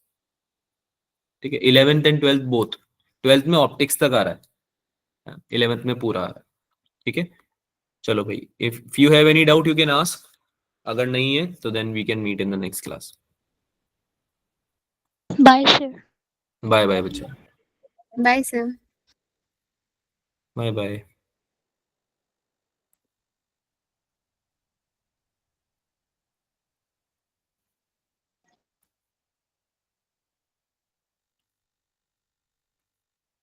ठीक है। 11th and 12th both, 12th में ऑप्टिक्स तक आ रहा है, 11th में पूरा आ रहा है, ठीक है। चलो भाई, if you have any doubt you can ask, अगर नहीं है तो then we can meet in the next class. Bye, sir. Bye bye बच्चे, Bye, sir. Bye bye.